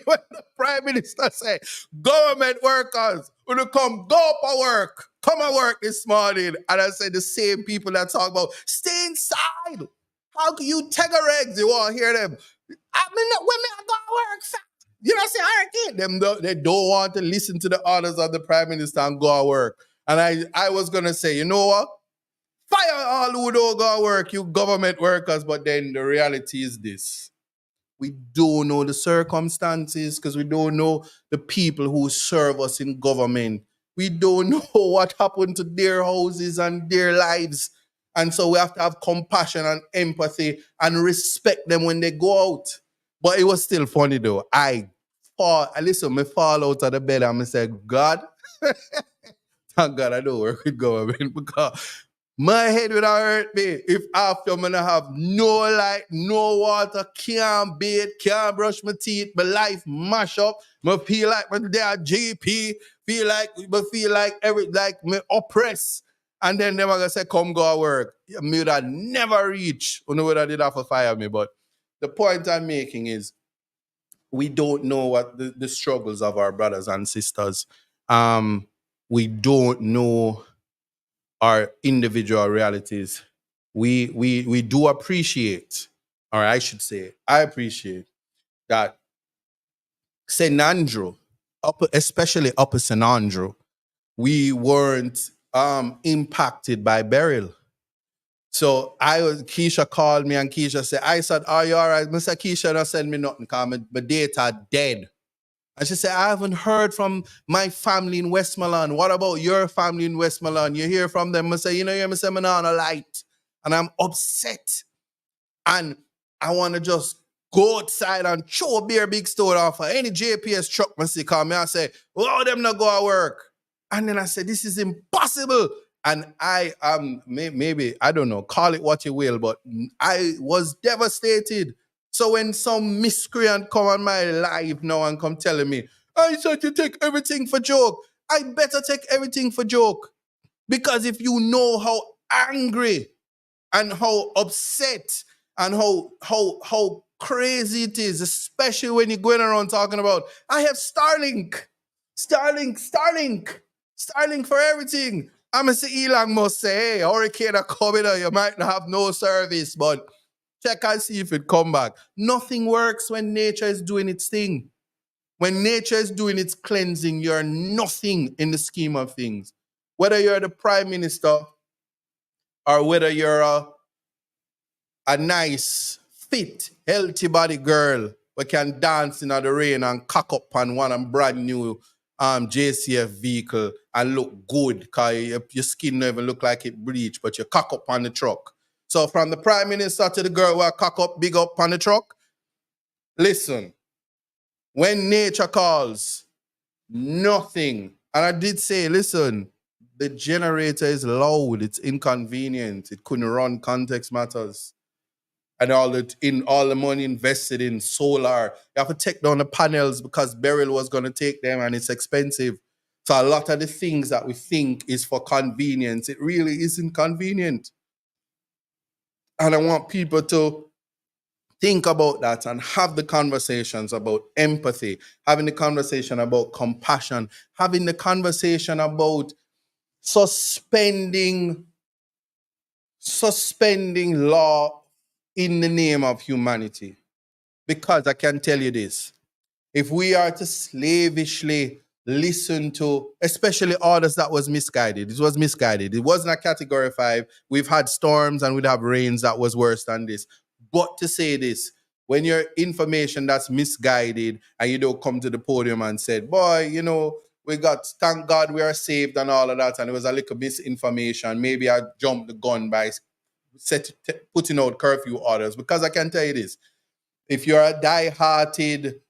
when the Prime Minister say, "Government workers, when you go up and work, come and work this morning." And I said the same people that talk about stay inside. How can you take a regs? You want to hear them? I mean, women go to work. You know, say, all right, them they don't want to listen to the orders of the Prime Minister and go to work. And I was gonna say, you know what? Fire all who don't go work, you government workers. But then the reality is this. We don't know the circumstances because we don't know the people who serve us in government. We don't know what happened to their houses and their lives. And so we have to have compassion and empathy and respect them when they go out. But it was still funny though. Me fall out of the bed and I say, God, thank God I don't work with government because my head would have hurt me if after I'm gonna have no light, no water, can't bathe, can't brush my teeth, my life mash up. I feel like my dad GP, feel like me oppressed. And then them are gonna say, come go to work. Me would have never reach. You know what I did have to fire me. But the point I'm making is we don't know what the struggles of our brothers and sisters. We don't know our individual realities. We do appreciate, or I should say, I appreciate that St. Andrew, especially Upper St. Andrew, we weren't impacted by burial. So Keisha called me and Keisha said, I said, are you all right? Mr. Keisha don't send me nothing because my data dead. And she said, I haven't heard from my family in Westmoreland. What about your family in Westmoreland? You hear from them? I say, you know, you say, I'm on a light. And I'm upset. And I want to just go outside and throw a beer big store off of any JPS truck I see come. I say, oh, them not go to work. And then I said, this is impossible. And I maybe, I don't know, call it what you will, but I was devastated. So when some miscreant come on my live now and come telling me, I said you take everything for joke, I better take everything for joke. Because if you know how angry and how upset and how crazy it is, especially when you're going around talking about, I have Starlink for everything. I'm going to say Elon must say, hey, hurricane are coming, you might not have no service, but check and see if it come back. Nothing works when nature is doing its thing. When nature is doing its cleansing, you're nothing in the scheme of things. Whether you're the prime minister or whether you're a nice, fit, healthy body girl who can dance in the rain and cock up on one and brand new JCF vehicle and look good because your skin don't even look like it bleached, but you cock up on the truck. So from the prime minister to the girl who cock up big up on the truck, listen, when nature calls, nothing. And I did say, listen, the generator is loud, it's inconvenient, it couldn't run context matters. And all the money invested in solar. You have to take down the panels because Beryl was going to take them and it's expensive. So a lot of the things that we think is for convenience, it really isn't convenient. And I want people to think about that and have the conversations about empathy, having the conversation about compassion, having the conversation about suspending law in the name of humanity. Because I can tell you this, if we are to slavishly listen to, especially orders that was misguided, it was misguided. It wasn't a category 5. We've had storms and we'd have rains that was worse than this. But to say this, when your information that's misguided and you don't come to the podium and said, boy, you know, thank God we are saved and all of that, and it was a little misinformation. Maybe I jumped the gun by putting out curfew orders, because I can tell you this, if you're a die-hearted,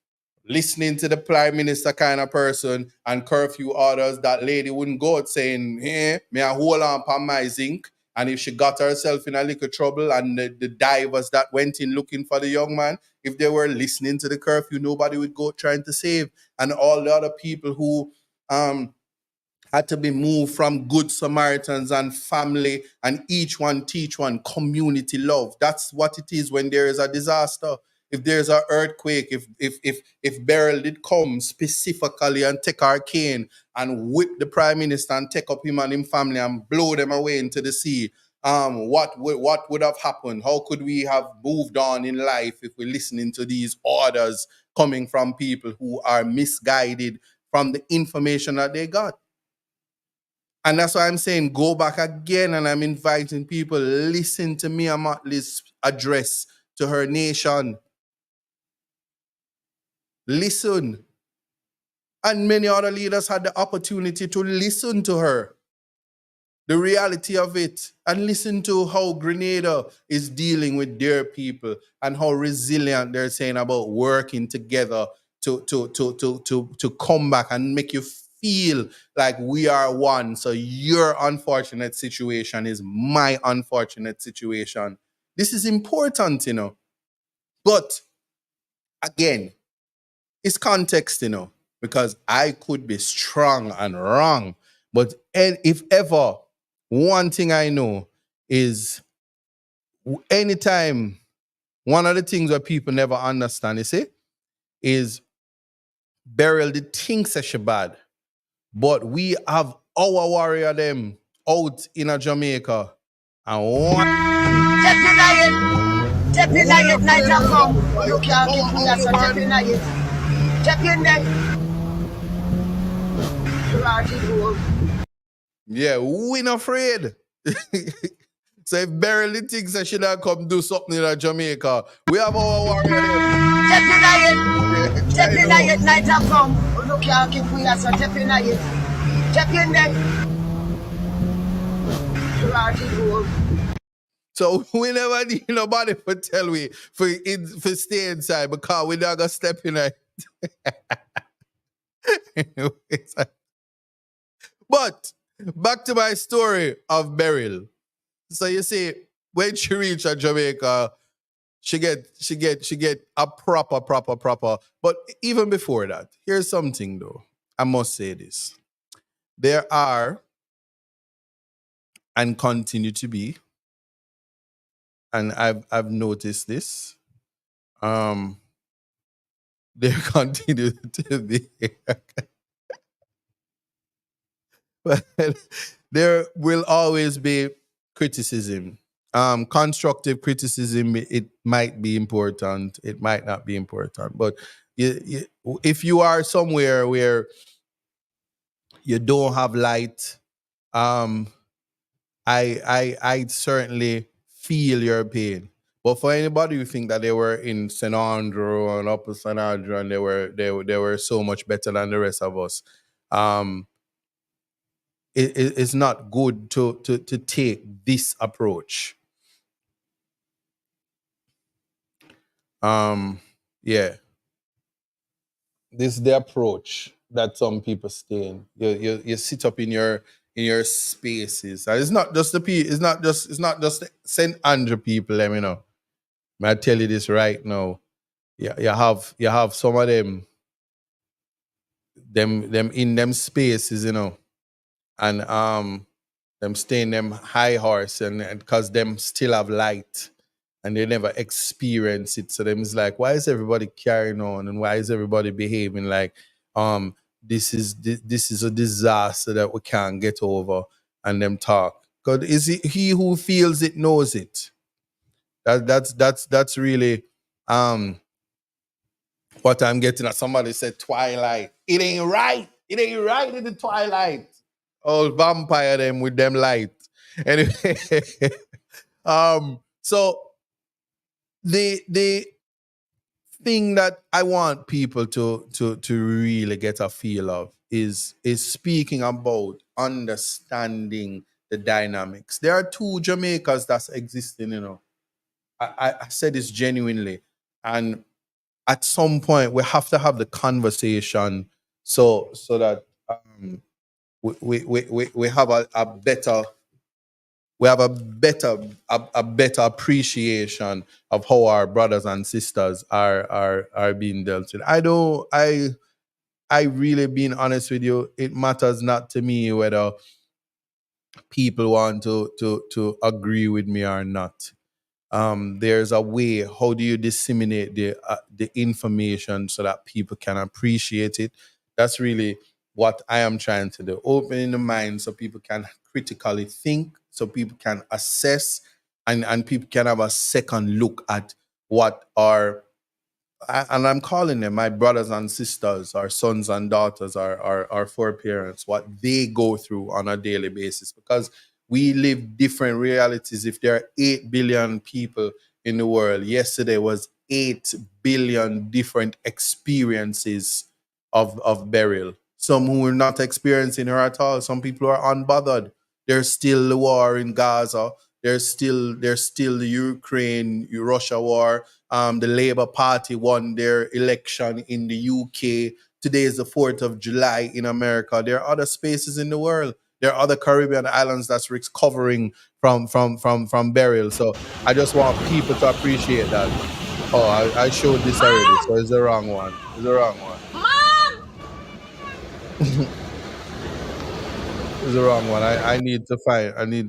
listening to the prime minister kind of person and curfew orders, that lady wouldn't go out saying, hey, may I hold on for my zinc? And if she got herself in a little trouble and the divers that went in looking for the young man, if they were listening to the curfew, nobody would go trying to save. And all the other people who had to be moved from good Samaritans and family, and each one teach one, community love. That's what it is when there is a disaster. If there's an earthquake, if Beryl did come specifically and take our cane and whip the prime minister and take up him and him family and blow them away into the sea, what would have happened? How could we have moved on in life if we're listening to these orders coming from people who are misguided from the information that they got? And that's why I'm saying go back again, and I'm inviting people, listen to Mia Motley's address to her nation. Listen. And many other leaders had the opportunity to listen to her, the reality of it, and listen to how Grenada is dealing with their people and how resilient they're saying about working together to come back and make you feel like we are one. So your unfortunate situation is my unfortunate situation. This is important, you know. But again, it's context, you know, because I could be strong and wrong. But if ever, one thing I know is anytime, one of the things that people never understand, you see, is Beryl did think such a bad, but we have our warrior them out in a Jamaica. And one Step in it, night and come. You can't keep me as a step in it. Step in there. yeah, we not afraid. So if Beryl thinks I should have come do something in Jamaica, we have our warrior them. Step in it. Step in it, night and come. You can't keep me as a step in it. Step in there. So we never need nobody for tell we for stay inside because we not gonna step in it. But back to my story of Beryl. So you see, when she reached Jamaica, she get a proper. But even before that, here's something though. I must say this. There are and continue to be, and I've noticed this. There continue to be, but there will always be criticism. Constructive criticism, it might be important, it might not be important. But if you are somewhere where you don't have light, um, I certainly feel your pain. But for anybody who think that they were in St. Andrew and Upper St. Andrew and they were so much better than the rest of us, um, it's not good to take this approach. Yeah, this is the approach that some people stay in. You sit up in your spaces, and it's not just the people. It's not just the St. Andrew people. Let me know. May I tell you this right now? Yeah, you have some of them in them spaces, you know, and them stay in them high horse, and because them still have light and they never experience it. So them is like, why is everybody carrying on and why is everybody behaving like this is a disaster that we can't get over, and them talk. Because is it he who feels it knows it. That's really um what I'm getting at. Somebody said twilight. It ain't right. It ain't right in the twilight. Oh, vampire them with them light. Anyway, so the thing that I want people to really get a feel of is speaking about understanding the dynamics. There are two Jamaicas that's existing, you know. I said this genuinely. And at some point we have to have the conversation so that we have a better a better appreciation of how our brothers and sisters are being dealt with. I really, being honest with you, it matters not to me whether people want to agree with me or not. There's a way. How do you disseminate the information so that people can appreciate it? That's really what I am trying to do. Opening the mind so people can critically think, so people can assess, and people can have a second look at what our and I'm calling them my brothers and sisters, our sons and daughters, our foreparents, what they go through on a daily basis, because we live different realities. If there are 8 billion people in the world, yesterday was 8 billion different experiences of burial. Some who are not experiencing her at all. Some people are unbothered. There's still the war in Gaza. There's still the Ukraine Russia war. The Labour Party won their election in the UK. Today is the 4th of July in America. There are other spaces in the world. There are other Caribbean islands that's recovering from burial. So I just want people to appreciate that. Oh, I showed this already, so it's the wrong one. It's the wrong one. It's the wrong one. I need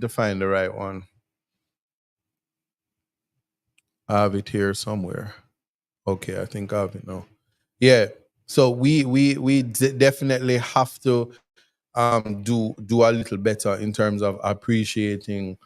to find the right one. I have it here somewhere. Okay, I think I have it now. Yeah. So we definitely have to do a little better in terms of appreciating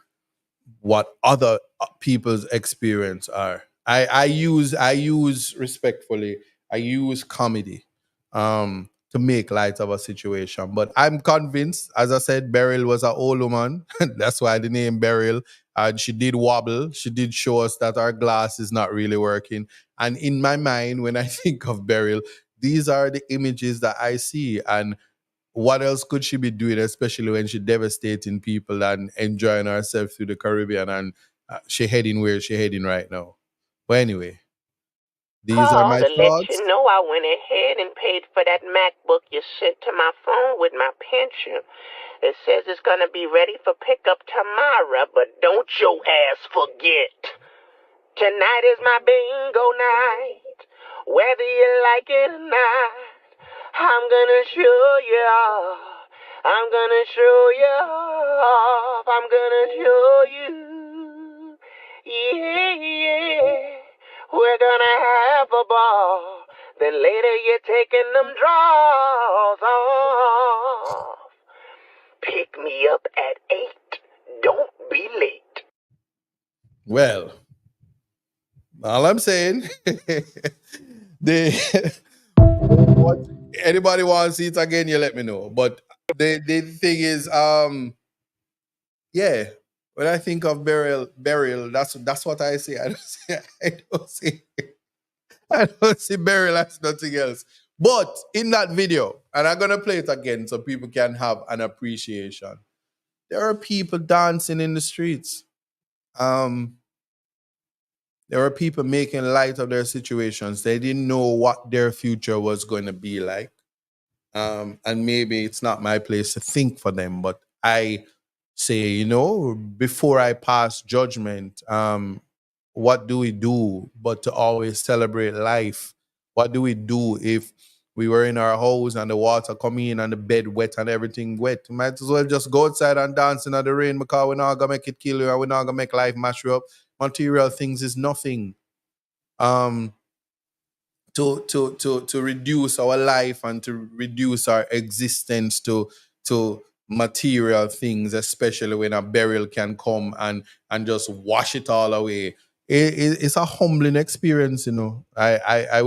what other people's experience are. I use respectfully. I use comedy to make light of a situation. But I'm convinced, as I said, Beryl was an old woman. That's why the name Beryl. And she did wobble. She did show us that our glass is not really working. And in my mind, when I think of Beryl, these are the images that I see. And what else could she be doing, especially when she devastating people and enjoying herself through the Caribbean, and she heading where she heading right now. But anyway, these are Call my to let thoughts. you know I went ahead and paid for that MacBook you sent to my phone with my pension. It says it's gonna be ready for pickup tomorrow, but don't your ass forget. Tonight is my bingo night. Whether you like it or not, I'm gonna show you off. I'm gonna show you off. I'm gonna show you. Yeah, yeah. We're gonna have a ball. Then later you're taking them draws off. Pick me up at 8. Don't be late. Well, all I'm saying, the what anybody wants to see it again, you let me know. But the thing is, yeah. When I think of burial, that's what I see. I don't see burial as nothing else. But in that video, and I'm gonna play it again so people can have an appreciation. There are people dancing in the streets. Um, there are people making light of their situations. They didn't know what their future was going to be like. And maybe it's not my place to think for them, but I say, before I pass judgment, what do we do but to always celebrate life? What do we do if we were in our house and the water come in and the bed wet and everything wet? We might as well just go outside and dance in the rain, because we're not gonna make it kill you and we're not gonna make life mash you up. Material things is nothing. Um, to reduce our life and to reduce our existence to material things, especially when a burial can come and just wash it all away. It's a humbling experience, I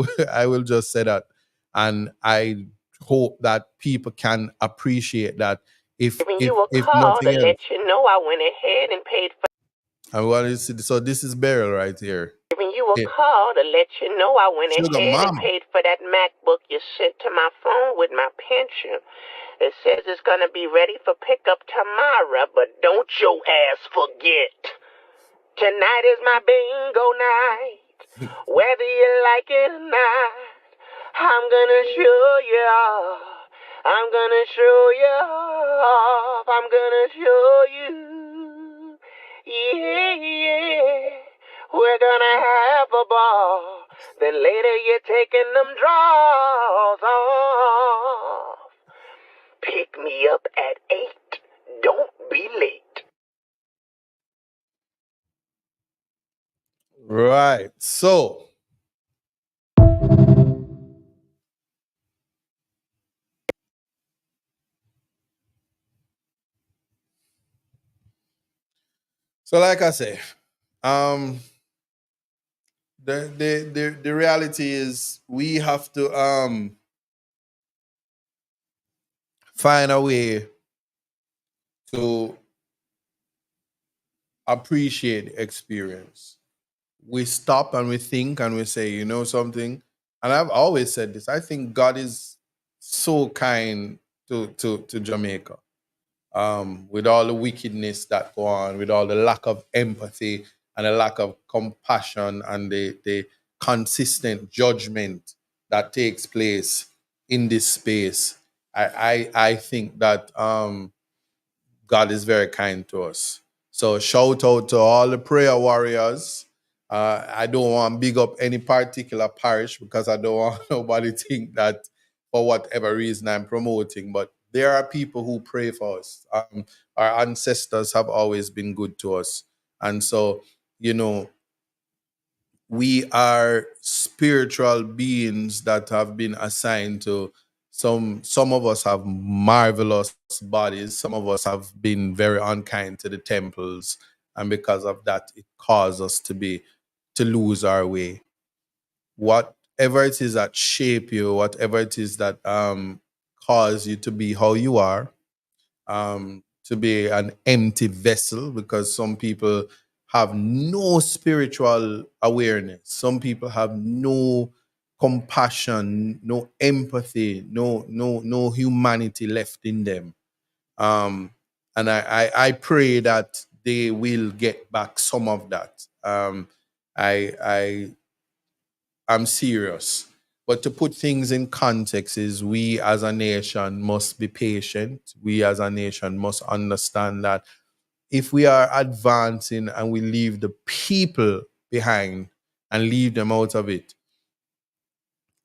will just say that, and I hope that people can appreciate that. If Giving if you a if call to nothing let else, you know I went ahead and paid for. I want to see. So this is burial right here. Giving you a Yeah. call to let you know I went Sugar ahead and mama. paid for that MacBook you sent to my phone with my pension. It says it's gonna be ready for pickup tomorrow, but don't your ass forget. Tonight is my bingo night. Whether you like it or not, I'm gonna show you off. I'm gonna show you off. I'm gonna show you. Yeah, yeah. We're gonna have a ball. Then later you're taking them draws off. Pick me up at 8. Don't be late. Right. So like I say, um, the reality is we have to find a way to appreciate the experience. We stop and we think and we say, you know something, and I've always said this. I think God is so kind to Jamaica. With all the wickedness that go on, with all the lack of empathy and the lack of compassion and the consistent judgment that takes place in this space, I think that God is very kind to us. So shout out to all the prayer warriors. I don't want to big up any particular parish because I don't want nobody to think that for whatever reason I'm promoting. But there are people who pray for us. Our ancestors have always been good to us, and so you know we are spiritual beings that have been assigned to some of us have marvelous bodies, some of us have been very unkind to the temples, and because of that it caused us to lose our way. Whatever it is that shape you, whatever it is that cause you to be how you are, to be an empty vessel, because some people have no spiritual awareness. Some people have no compassion, no empathy, no humanity left in them. Um, and I pray that they will get back some of that. I I'm serious. But to put things in context is we as a nation must be patient. We as a nation must understand that if we are advancing and we leave the people behind and leave them out of it,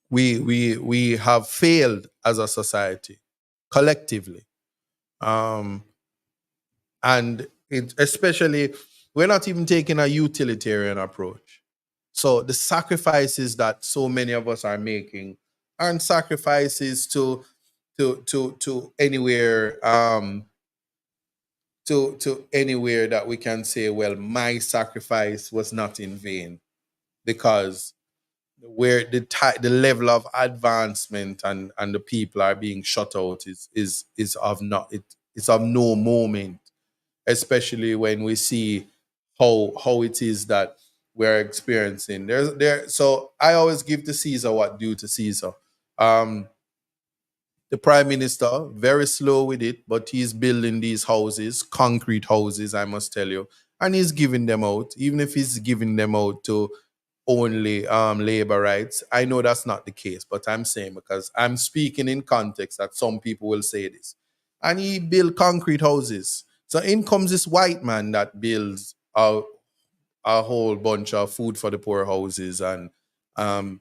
we have failed as a society collectively. Um, and it, especially, we're not even taking a utilitarian approach. So the sacrifices that so many of us are making aren't sacrifices to anywhere to anywhere that we can say, well, my sacrifice was not in vain, because where the level of advancement and the people are being shut out is of not it's of no moment, especially when we see how it is that we're experiencing. So I always give to Caesar what due to Caesar. Um, the prime minister, very slow with it, but he's building these houses, concrete houses, I must tell you, and he's giving them out. Even if he's giving them out to only labor rights, I know that's not the case, but I'm saying because I'm speaking in context that some people will say this. And he built concrete houses. So in comes this white man that builds a whole bunch of food for the poor houses, and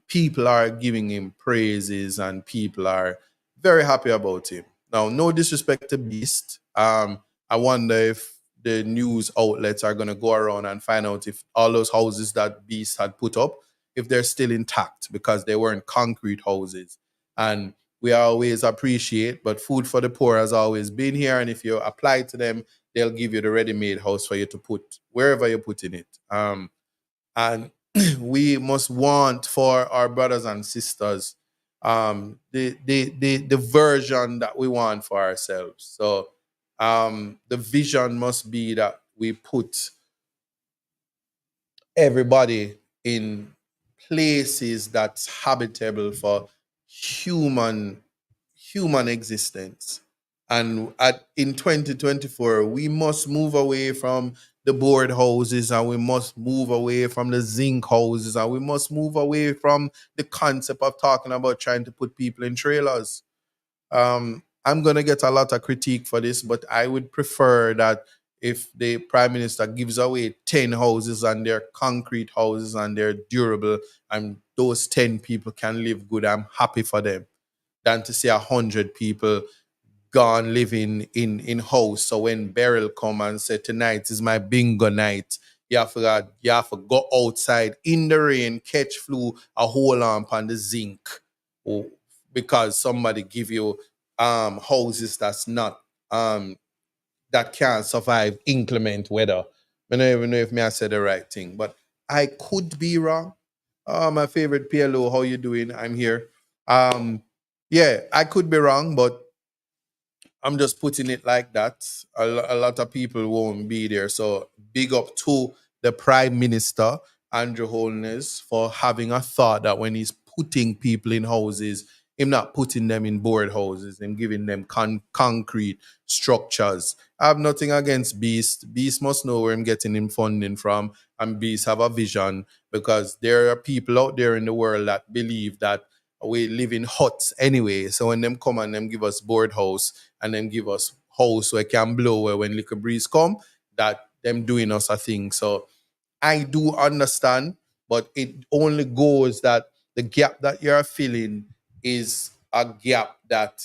people are giving him praises and people are very happy about him. Now, no disrespect to Beast. I wonder if the news outlets are going to go around and find out if all those houses that Beast had put up, if they're still intact, because they weren't concrete houses. And we always appreciate, but food for the poor has always been here. And if you apply to them, they'll give you the ready-made house for you to put wherever you're putting it. And we must want for our brothers and sisters the version that we want for ourselves. So the vision must be that we put everybody in places that's habitable for human human existence. And in 2024, we must move away from the board houses, and we must move away from the zinc houses, and we must move away from the concept of talking about trying to put people in trailers. I'm going to get a lot of critique for this, but I would prefer that if the prime minister gives away 10 houses and they're concrete houses and they're durable and those 10 people can live good, I'm happy for them, than to see 100 people gone living in house. So when Beryl come and say tonight is my bingo night, you have to go outside in the rain, catch flu, a whole lamp on the zinc, oh, because somebody give you houses that's not that can't survive inclement weather. I don't even know if me I said the right thing, but I could be wrong. Oh, my favorite PLO, how you doing? I'm here. Um, yeah, I could be wrong, but I'm just putting it like that. A lot of people won't be there. So big up to the Prime Minister, Andrew Holness, for having a thought that when he's putting people in houses, him not putting them in board houses, him giving them concrete structures. I have nothing against Beast. Beast must know where I'm getting him funding from, and Beast have a vision because there are people out there in the world that believe that we live in huts anyway. So when them come and them give us board house and then give us house where it can blow where when little breeze come, that them doing us a thing. So I do understand, but it only goes that the gap that you're filling is a gap that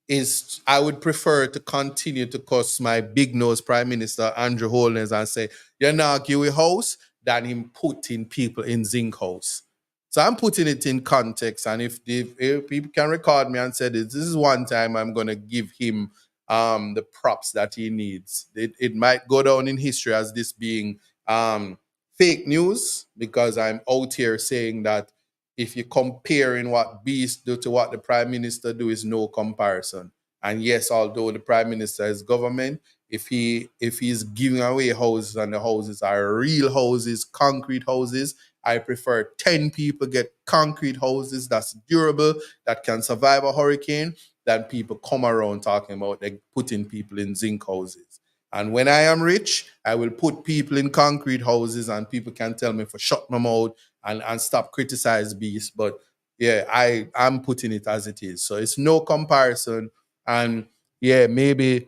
is I would prefer to continue to cuss my big nose Prime Minister Andrew Holness and say, you're not give a house than him putting people in zinc house. So I'm putting it in context. And if people can record me and say this is one time I'm gonna give him the props that he needs. It might go down in history as this being fake news because I'm out here saying that if you're comparing what Beast do to what the Prime Minister do is no comparison. And yes, although the Prime Minister is government, if he's giving away houses and the houses are real houses, concrete houses, I prefer 10 people get concrete houses that's durable, that can survive a hurricane, than people come around talking about they putting people in zinc houses. And when I am rich, I will put people in concrete houses and people can tell me for shut my mouth and stop criticize Beast. But yeah, I'm putting it as it is. So it's no comparison. And yeah, maybe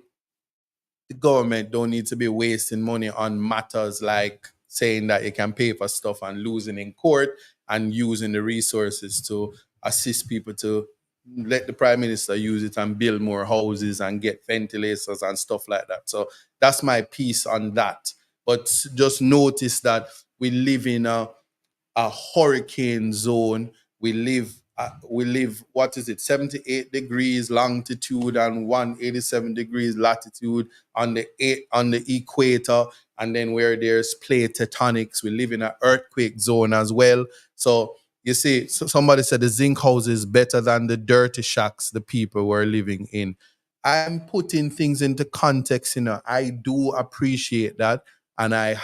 the government don't need to be wasting money on matters like saying that you can pay for stuff and losing in court and using the resources to assist people to let the prime minister use it and build more houses and get ventilators and stuff like that. So that's my piece on that. But just notice that we live in a hurricane zone. We live what is it 78 degrees longitude and 187 degrees latitude on the equator, and then where there's plate tectonics, we live in an earthquake zone as well. So you see, so somebody said the zinc house is better than the dirty shacks the people were living in. I'm putting things into context, I do appreciate that, and I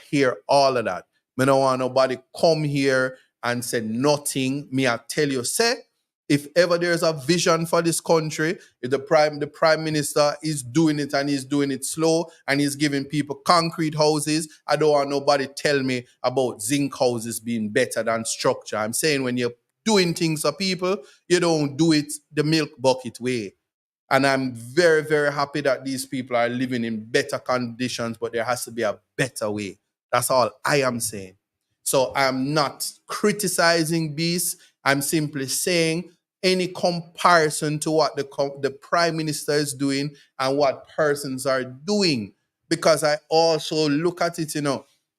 hear all of that. Me don't want nobody come here and say nothing. Me, I tell you, say, if ever there's a vision for this country, if the prime minister is doing it and he's doing it slow and he's giving people concrete houses, I don't want nobody tell me about zinc houses being better than structure. I'm saying when you're doing things for people, you don't do it the milk bucket way. And I'm very, very happy that these people are living in better conditions, but there has to be a better way. That's all I am saying. So I'm not criticizing Beast. I'm simply saying any comparison to what the prime minister is doing and what persons are doing. Because I also look at it,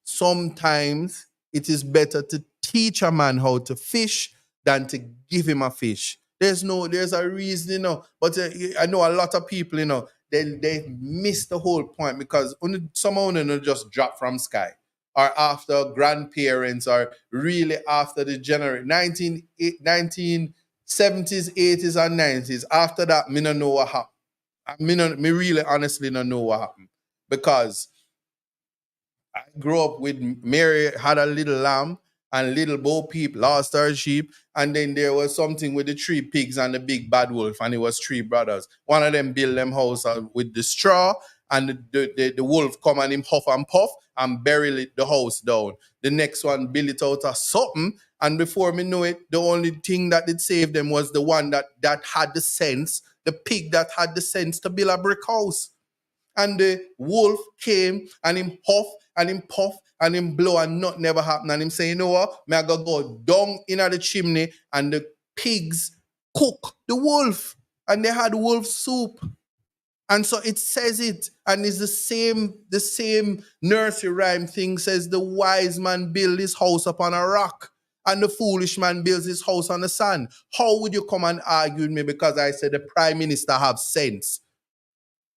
sometimes it is better to teach a man how to fish than to give him a fish. There's a reason, But I know a lot of people, they miss the whole point because some of them just drop from sky or after grandparents or really after the 1970s, 80s, and 90s. After that, me don't know what happened. Me really honestly don't know what happened because I grew up with Mary had a little lamb and little Bo Peep lost her sheep. And then there was something with the three pigs and the big bad wolf, and it was three brothers. One of them built them house with the straw, and the wolf come and him huff and puff and bury the house down. The next one built it out of something, and before me know it, the only thing that did save them was the one that had the sense, the pig that had the sense to build a brick house. And the wolf came and him huff and him puff and him blow and nothing never happened. And him say, you know what? Me I gotta go down in the chimney and the pigs cook the wolf. And they had wolf soup. And so it says it. And it's the same nursery rhyme thing says the wise man build his house upon a rock and the foolish man builds his house on the sand. How would you come and argue with me because I said the prime minister have sense?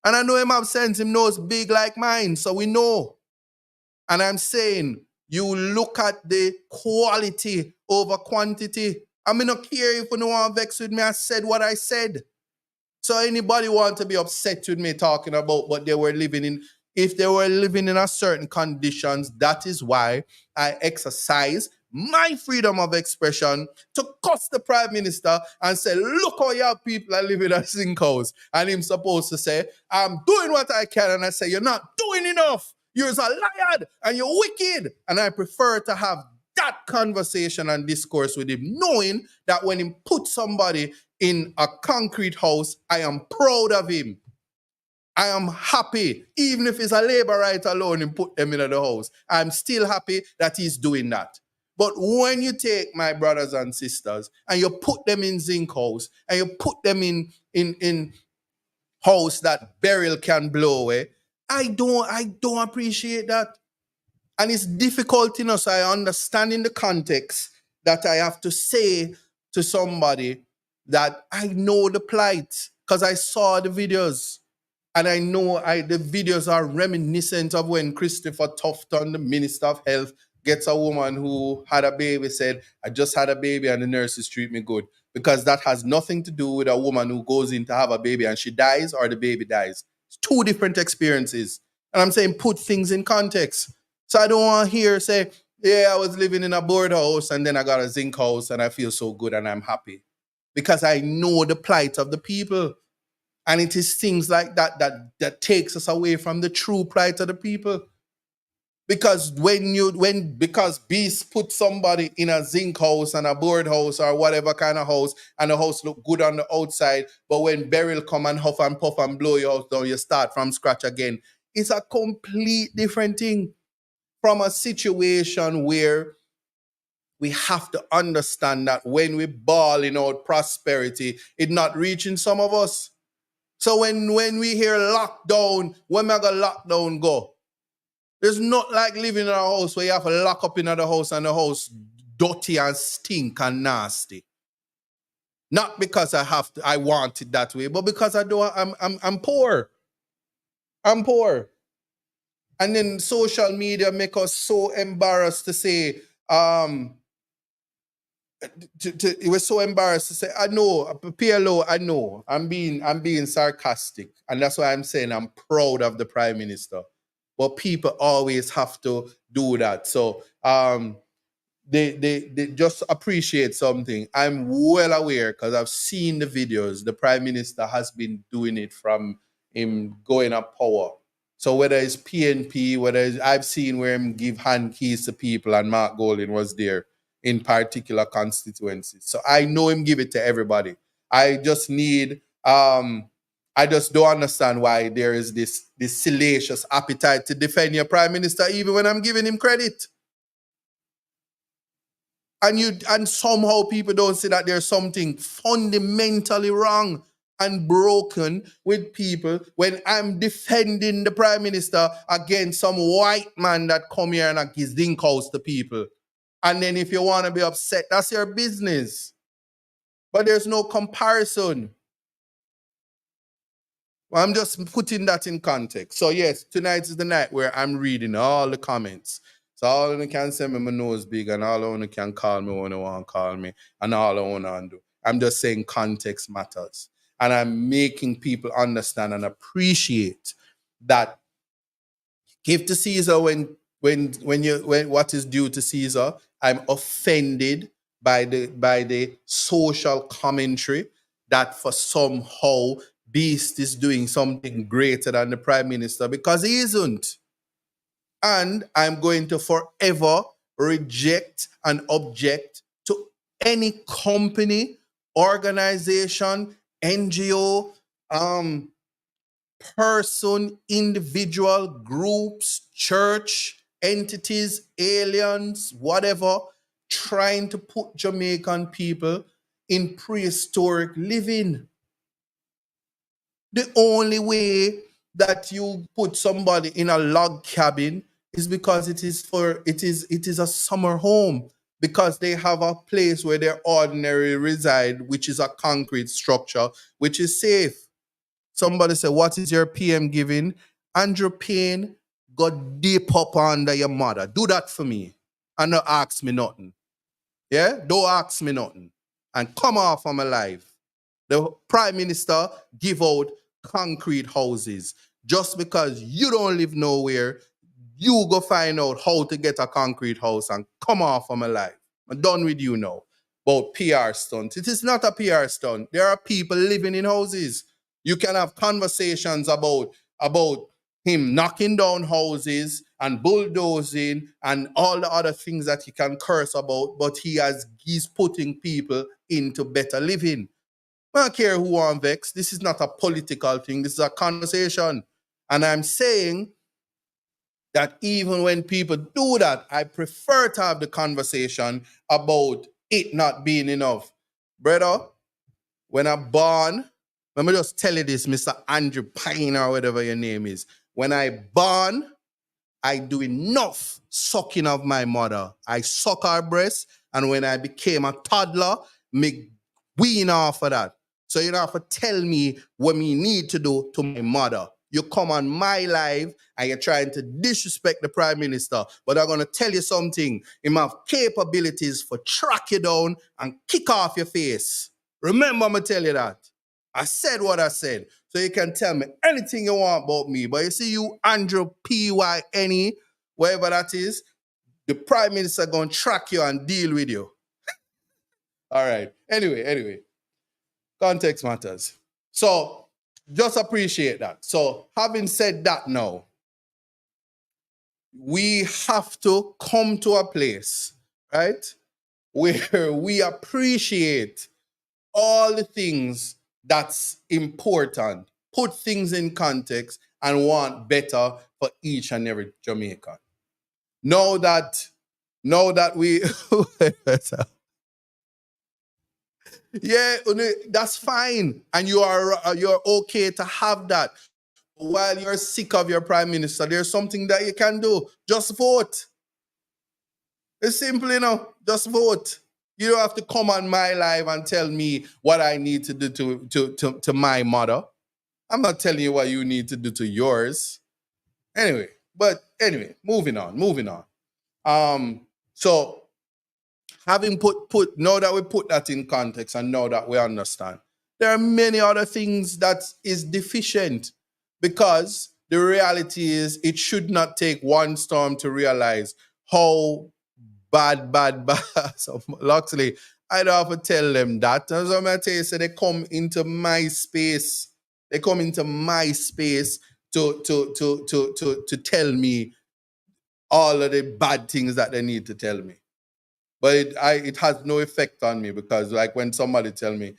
And I know him have sense. Him knows big like mine. So we know. And I'm saying, You look at the quality over quantity. I mean, not care if you don't want to vex with me. I said what I said. So anybody want to be upset with me talking about what they were living in, if they were living in a certain conditions, that is why I exercise my freedom of expression to cuss the prime minister and say, look how your people are living in a sink house. And him supposed to say, I'm doing what I can. And I say, you're not doing enough. You're a liar and you're wicked. And I prefer to have that conversation and discourse with him, knowing that when he put somebody in a concrete house, I am proud of him. I am happy, even if it's a labor right alone and put them in the house. I'm still happy that he's doing that. But when you take my brothers and sisters and you put them in zinc house and you put them in house that burial can blow away, I don't appreciate that. And it's difficult, so I understand in the context that I have to say to somebody that I know the plight because I saw the videos. And I know the videos are reminiscent of when Christopher Tufton, the Minister of Health, gets a woman who had a baby, said, I just had a baby and the nurses treat me good. Because that has nothing to do with a woman who goes in to have a baby and she dies or the baby dies. It's two different experiences. And I'm saying put things in context. So I don't want to hear say, yeah, I was living in a board house and then I got a zinc house and I feel so good and I'm happy. Because I know the plight of the people. And it is things like that takes us away from the true plight of the people. Because because beasts put somebody in a zinc house and a board house or whatever kind of house, and the house look good on the outside, but when burial come and huff and puff and blow your house down, you start from scratch again. It's a complete different thing from a situation where we have to understand that when we bawling out prosperity, it's not reaching some of us. So when we hear lockdown, when we got lockdown go? There's not like living in a house where you have to lock up in the house and the house dirty and stink and nasty. Not because I want it that way, but because I'm poor. I'm poor. And then social media make us so embarrassed to say, it was so embarrassed to say, I know, PLO, I know. I'm being sarcastic. And that's why I'm saying I'm proud of the Prime Minister. But people always have to do that. So they just appreciate something. I'm well aware because I've seen the videos. The Prime Minister has been doing it from him going up power. So whether it's PNP, I've seen where him give hand keys to people and Mark Golding was there in particular constituencies. So I know him give it to everybody. I just need, I just don't understand why there is this salacious appetite to defend your prime minister, even when I'm giving him credit. And somehow people don't see that there's something fundamentally wrong and broken with people when I'm defending the prime minister against some white man that come here and gives zinc house to people. And then if you want to be upset, that's your business. But there's no comparison. Well, I'm just putting that in context. So yes, tonight is the night where I'm reading all the comments. So all of them can send me my nose big and all of them can call me when they want to call me and all I want to do. I'm just saying context matters. And I'm making people understand and appreciate that give to Caesar when what is due to Caesar. I'm offended by the social commentary that for somehow Beast is doing something greater than the Prime Minister, because he isn't. And I'm going to forever reject and object to any company, organization, NGO, person, individual, groups, church, entities, aliens, whatever, trying to put Jamaican people in prehistoric living. The only way that you put somebody in a log cabin is because it is a summer home, because they have a place where they ordinarily reside, which is a concrete structure, which is safe. Somebody say, what is your PM giving? Andrew Payne, go deep up under your mother. Do that for me. and not ask me nothing. Yeah? Don't ask me nothing. And come off of my life. The Prime Minister give out concrete houses. Just because you don't live nowhere, you go find out how to get a concrete house and come off of my life. I'm done with you now. About PR stunt. It is not a PR stunt. There are people living in houses. You can have conversations about him knocking down houses and bulldozing and all the other things that he can curse about, but he's putting people into better living. I don't care who I'm vexed. This is not a political thing. This is a conversation. And I'm saying that even when people do that, I prefer to have the conversation about it not being enough. Brother, when I'm born, let me just tell you this, Mr. Andrew Pine or whatever your name is. When I born, I do enough sucking of my mother. I suck her breast, and when I became a toddler, me wean off of that. So you don't have to tell me what me need to do to my mother. You come on my live and you're trying to disrespect the Prime Minister. But I'm going to tell you something. He have capabilities for track you down and kick off your face. Remember, I'm going to tell you that. I said what I said. So you can tell me anything you want about me. But you see you, Andrew P-Y-N-E, whatever that is, the Prime Minister going to track you and deal with you. All right. Anyway. Context matters. So just appreciate that. So having said that now, we have to come to a place, right, where we appreciate all the things that's important, put things in context, and want better for each and every Jamaican. Know that we yeah, that's fine. And you're okay to have that. While you're sick of your Prime Minister, there's something that you can do. Just vote. It's simple, just vote. You don't have to come on my live and tell me what I need to do to my mother. I'm not telling you what you need to do to yours. Anyway, moving on. So having put now that we put that in context and now that we understand, there are many other things that is deficient, because the reality is it should not take one storm to realize how bad. So luckily, I don't have to tell them that. As I'm going to tell you, so they come into my space. They come into my space to tell me all of the bad things that they need to tell me. But it has no effect on me, because like when somebody tell me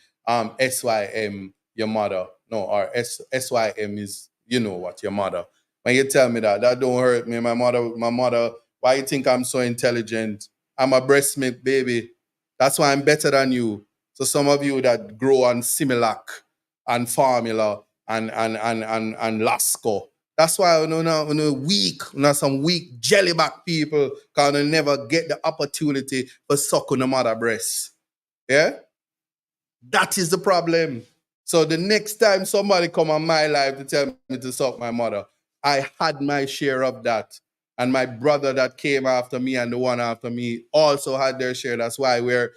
SYM your mother, no, or SYM is you know what, your mother. When you tell me that don't hurt me. My mother, why you think I'm so intelligent? I'm a breast milk baby. That's why I'm better than you. So some of you that grow on Similac and formula and Lasco, that's why weak, some weak jellyback people can never get the opportunity for sucking the mother breast. Yeah? That is the problem. So the next time somebody come on my life to tell me to suck my mother, I had my share of that. And my brother that came after me and the one after me also had their share. That's why we're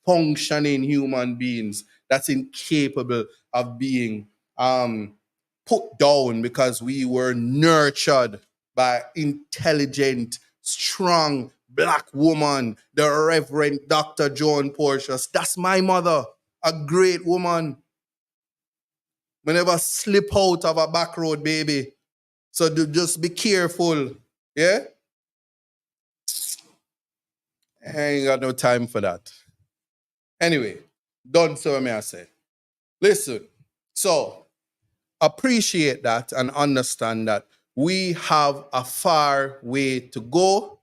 functioning human beings that's incapable of being put down, because we were nurtured by intelligent, strong Black woman, the Reverend Dr. Joan Porteous. That's my mother, a great woman. We never slip out of a back road, baby. So just be careful. Yeah? I ain't got no time for that. Anyway, done so may I say. Listen, so appreciate that and understand that we have a far way to go.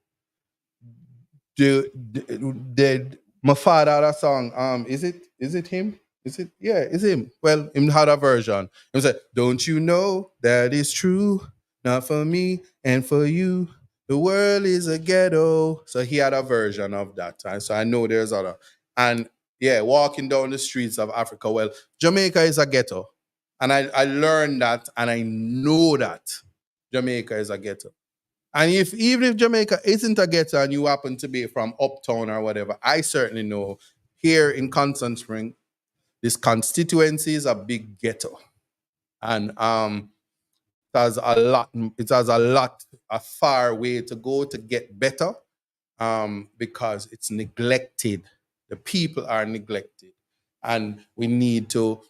My father had a song. Is it him? It's him. Well, him had a version. He said, "Don't you know that is true? Not for me and for you. The world is a ghetto." So he had a version of that. So I know there's other. And yeah, walking down the streets of Africa. Well, Jamaica is a ghetto. And I learned that and I know that Jamaica is a ghetto. And even if Jamaica isn't a ghetto and you happen to be from uptown or whatever, I certainly know here in Constant Spring, this constituency is a big ghetto. And it has a far way to go to get better, because it's neglected. The people are neglected. And we need to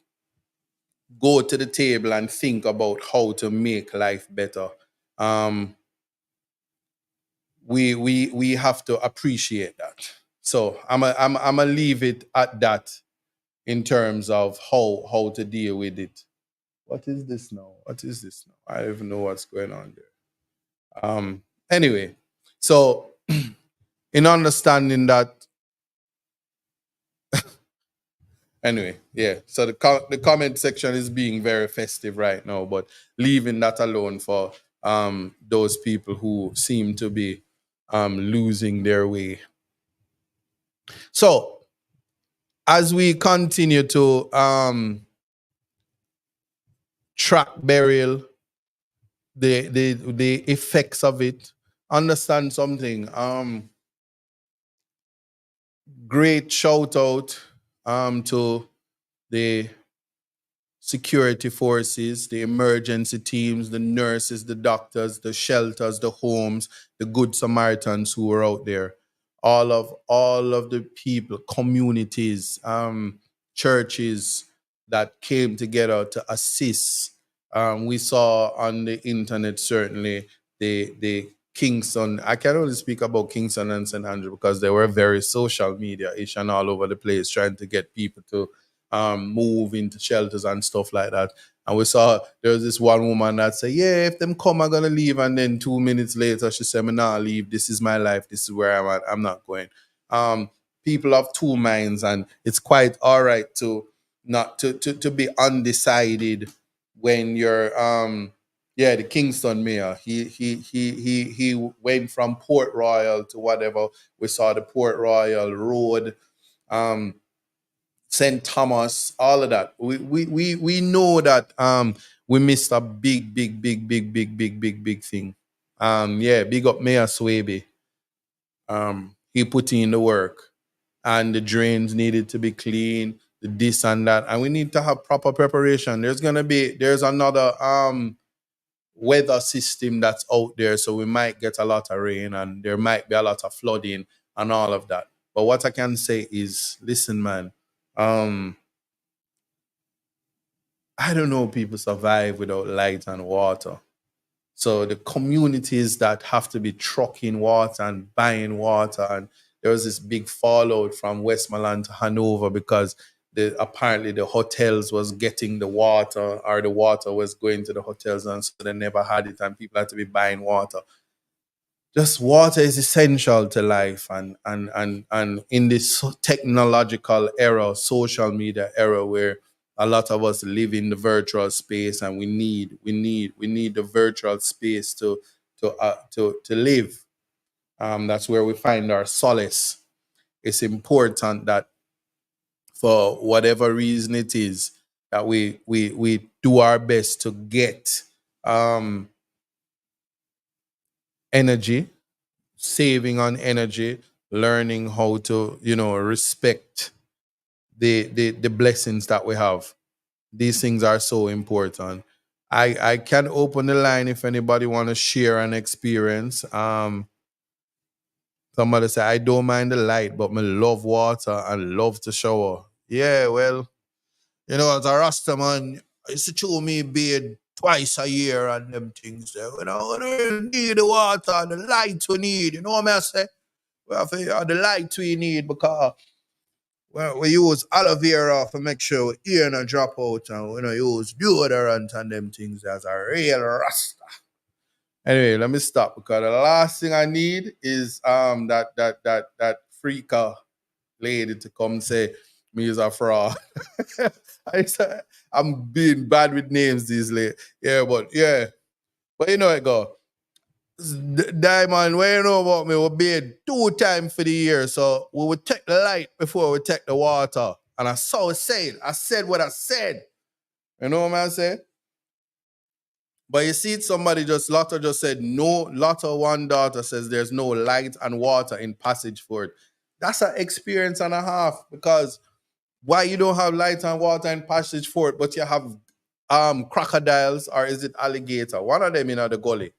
go to the table and think about how to make life better. We have to appreciate that. So I'm gonna leave it at that in terms of how to deal with it. What is this now? What is this now? I don't even know what's going on there. Anyway, so in understanding that, anyway, yeah. So the comment section is being very festive right now, but leaving that alone for those people who seem to be losing their way. So as we continue to track burial, the effects of it, understand something. Great shout out to the security forces, the emergency teams, the nurses, the doctors, the shelters, the homes, the good Samaritans who were out there. All of the people, communities, churches that came together to assist. We saw on the internet certainly the Kingston. I can only speak about Kingston and St. Andrew because they were very social media-ish and all over the place trying to get people to move into shelters and stuff like that. And we saw there was this one woman that said, yeah, if them come, I'm gonna leave. And then 2 minutes later, she said, I'm not leave. This is my life. This is where I'm at. I'm not going. People have two minds, and it's quite all right to not to be undecided when you're the Kingston mayor. He went from Port Royal to whatever. We saw the Port Royal Road, St. Thomas, all of that. We know that we missed a big thing. Big up Mayor Swaby. He put in the work, and the drains needed to be clean, the this and that, and we need to have proper preparation. There's another weather system that's out there, so we might get a lot of rain and there might be a lot of flooding and all of that. But what I can say is, listen, man, I don't know people survive without light and water. So the communities that have to be trucking water and buying water, and there was this big fallout from Westmoreland to Hanover because apparently the hotels was getting the water, or the water was going to the hotels, and so they never had it and people had to be buying water. Just water is essential to life, and in this technological era, social media era, where a lot of us live in the virtual space, and we need the virtual space to live. That's where we find our solace. It's important that for whatever reason it is, that we do our best to get energy, saving on energy, learning how to, respect the blessings that we have. These things are so important. I can open the line if anybody want to share an experience. Somebody say, I don't mind the light, but me love water and love to shower. Yeah, well, as a Rasta man, I used to chew me bathe twice a year and them things there. We don't need the water and the light we need. You know what I say? We have the light we need because we use aloe vera to make sure ear not drop out, and we don't use deodorant and them things as a real Rasta. Anyway, let me stop because the last thing I need is that freaker lady to come say me is a fraud. I'm being bad with names these late. Yeah, but you know it go. Diamond, what you know about me? We bathe 2 times for the year, so we would take the light before we take the water. And I saw it saying, I said what I said. You know what I say? But you see, somebody just Lotta just said no. Lotta one daughter says there's no light and water in Passage Fort. That's an experience and a half because why you don't have light and water in Passage Fort, but you have crocodiles or is it alligator? One of them in the gully.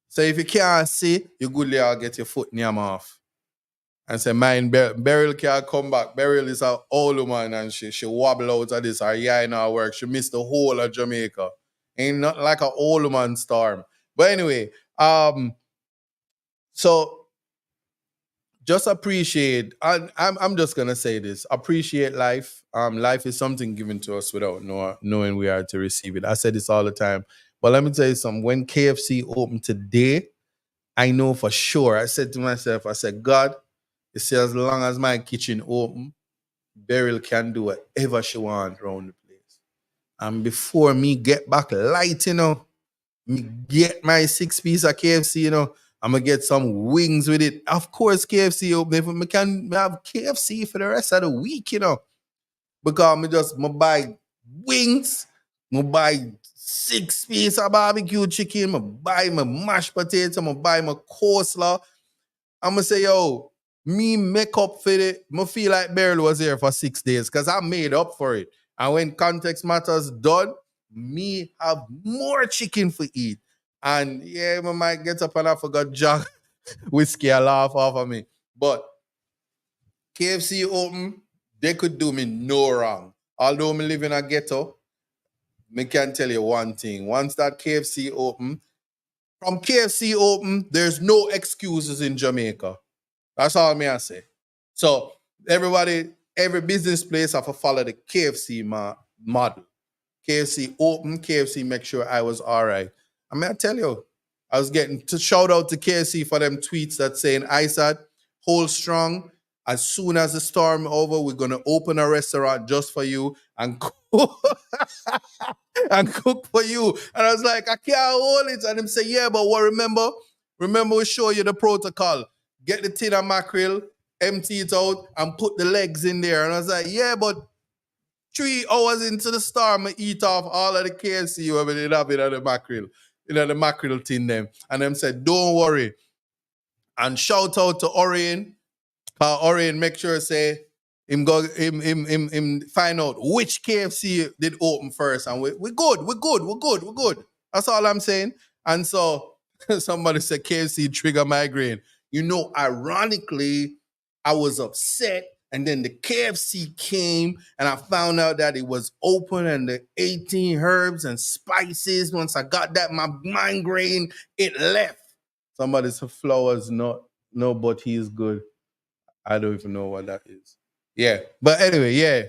So if you can't see, you good there get your foot in your mouth. And say, mine Beryl can't come back. Beryl is an old woman and she wobble out of this. Her eye in her work. She missed the whole of Jamaica. Ain't not like an old woman storm. But anyway, so just appreciate, and I'm just gonna say this: appreciate life. Life is something given to us without knowing we are to receive it. I say this all the time. But let me tell you something. When KFC opened today, I know for sure. I said to myself, I said, God, you see, as long as my kitchen open, Beryl can do whatever she want around the place. And before me get back light, me get my 6 piece of KFC, I'm gonna get some wings with it. Of course, KFC open. If me can have KFC for the rest of the week, because me buy wings, me buy 6 piece of barbecue chicken, me buy my mashed potato, me buy my coleslaw. I'm gonna say, yo, me make up for it. Me feel like Beryl was here for 6 days because I made up for it. And when context matters done, me have more chicken for eat. And yeah, I might get up and I forgot Jack whiskey a laugh off of me. But KFC open, they could do me no wrong. Although me live in a ghetto, me can tell you one thing. Once that KFC open, from KFC open, there's no excuses in Jamaica. That's all me I say. So everybody, every business place have to follow the KFC model. KFC open, KFC make sure I was all right. I mean, I tell you, I was getting to shout out to KFC for them tweets that saying, ISAD, hold strong. As soon as the storm over, we're gonna open a restaurant just for you and and cook for you. And I was like, I can't hold it. And them say, yeah, but what remember we show you the protocol. Get the tin of mackerel, empty it out, and put the legs in there. And I was like, yeah, but 3 hours into the storm, I eat off all of the KFC when we did have it on the mackerel, the mackerel tin them. And them said, don't worry. And shout out to Orion. Orion make sure say him find out which KFC did open first. And we good. That's all I'm saying. And so somebody said KFC trigger migraine. Ironically, I was upset. And then the KFC came and I found out that it was open and the 18 herbs and spices. Once I got that, my migraine, it left. Somebody said flowers, no, but he's good. I don't even know what that is. Yeah. But anyway, yeah.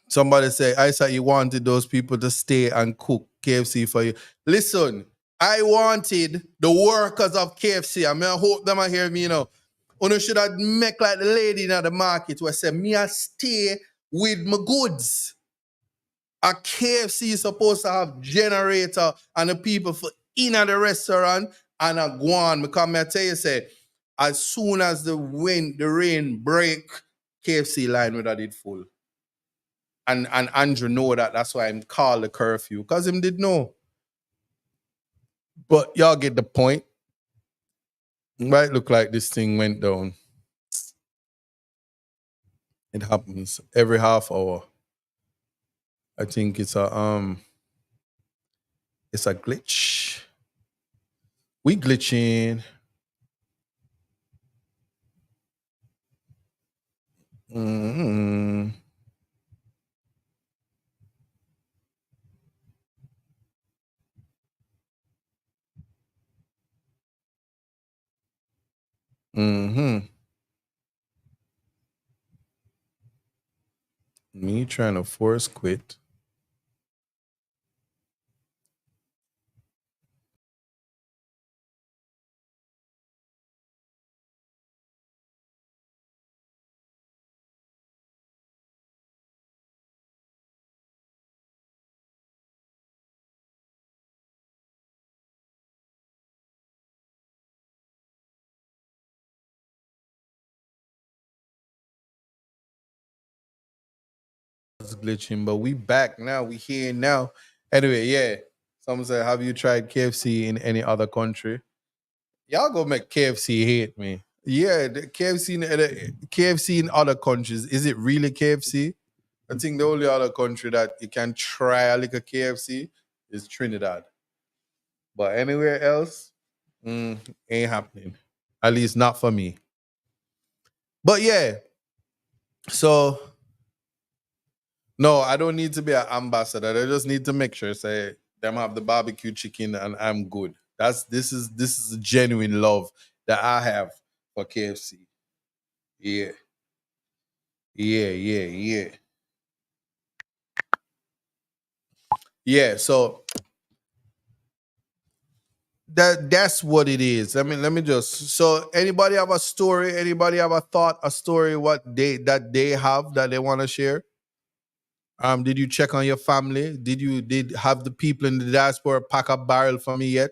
Somebody say, I said you wanted those people to stay and cook KFC for you. Listen, I wanted the workers of KFC. I mean, I hope them are hear me, You should have make like the lady in the market where say, me I stay with my goods. A KFC is supposed to have generator and the people for in at the restaurant and a go on. Because I tell you, say, as soon as the rain break, KFC line would have did full. And Andrew know that. That's why I'm called the curfew. Because him did know. But y'all get the point. It might look like this thing went down. It happens every half hour. I think it's a glitch. We glitching. Mm-hmm. Mm-hmm. Me trying to force quit. Glitching, but we back now. We here now. Anyway, yeah. Some say, have you tried KFC in any other country? Y'all go make KFC hate me. Yeah, the KFC in other countries. Is it really KFC? I think the only other country that you can try a little KFC is Trinidad. But anywhere else, ain't happening. At least not for me. But yeah, so no, I don't need to be an ambassador. I just need to make sure say them have the barbecue chicken and I'm good. This is genuine love that I have for KFC. Yeah, yeah, yeah, yeah, yeah. So that's what it is. Let me just so anybody have a story, anybody have a thought, a story what they have that they want to share? Did you check on your family? Did have the people in the diaspora pack up barrel for me yet?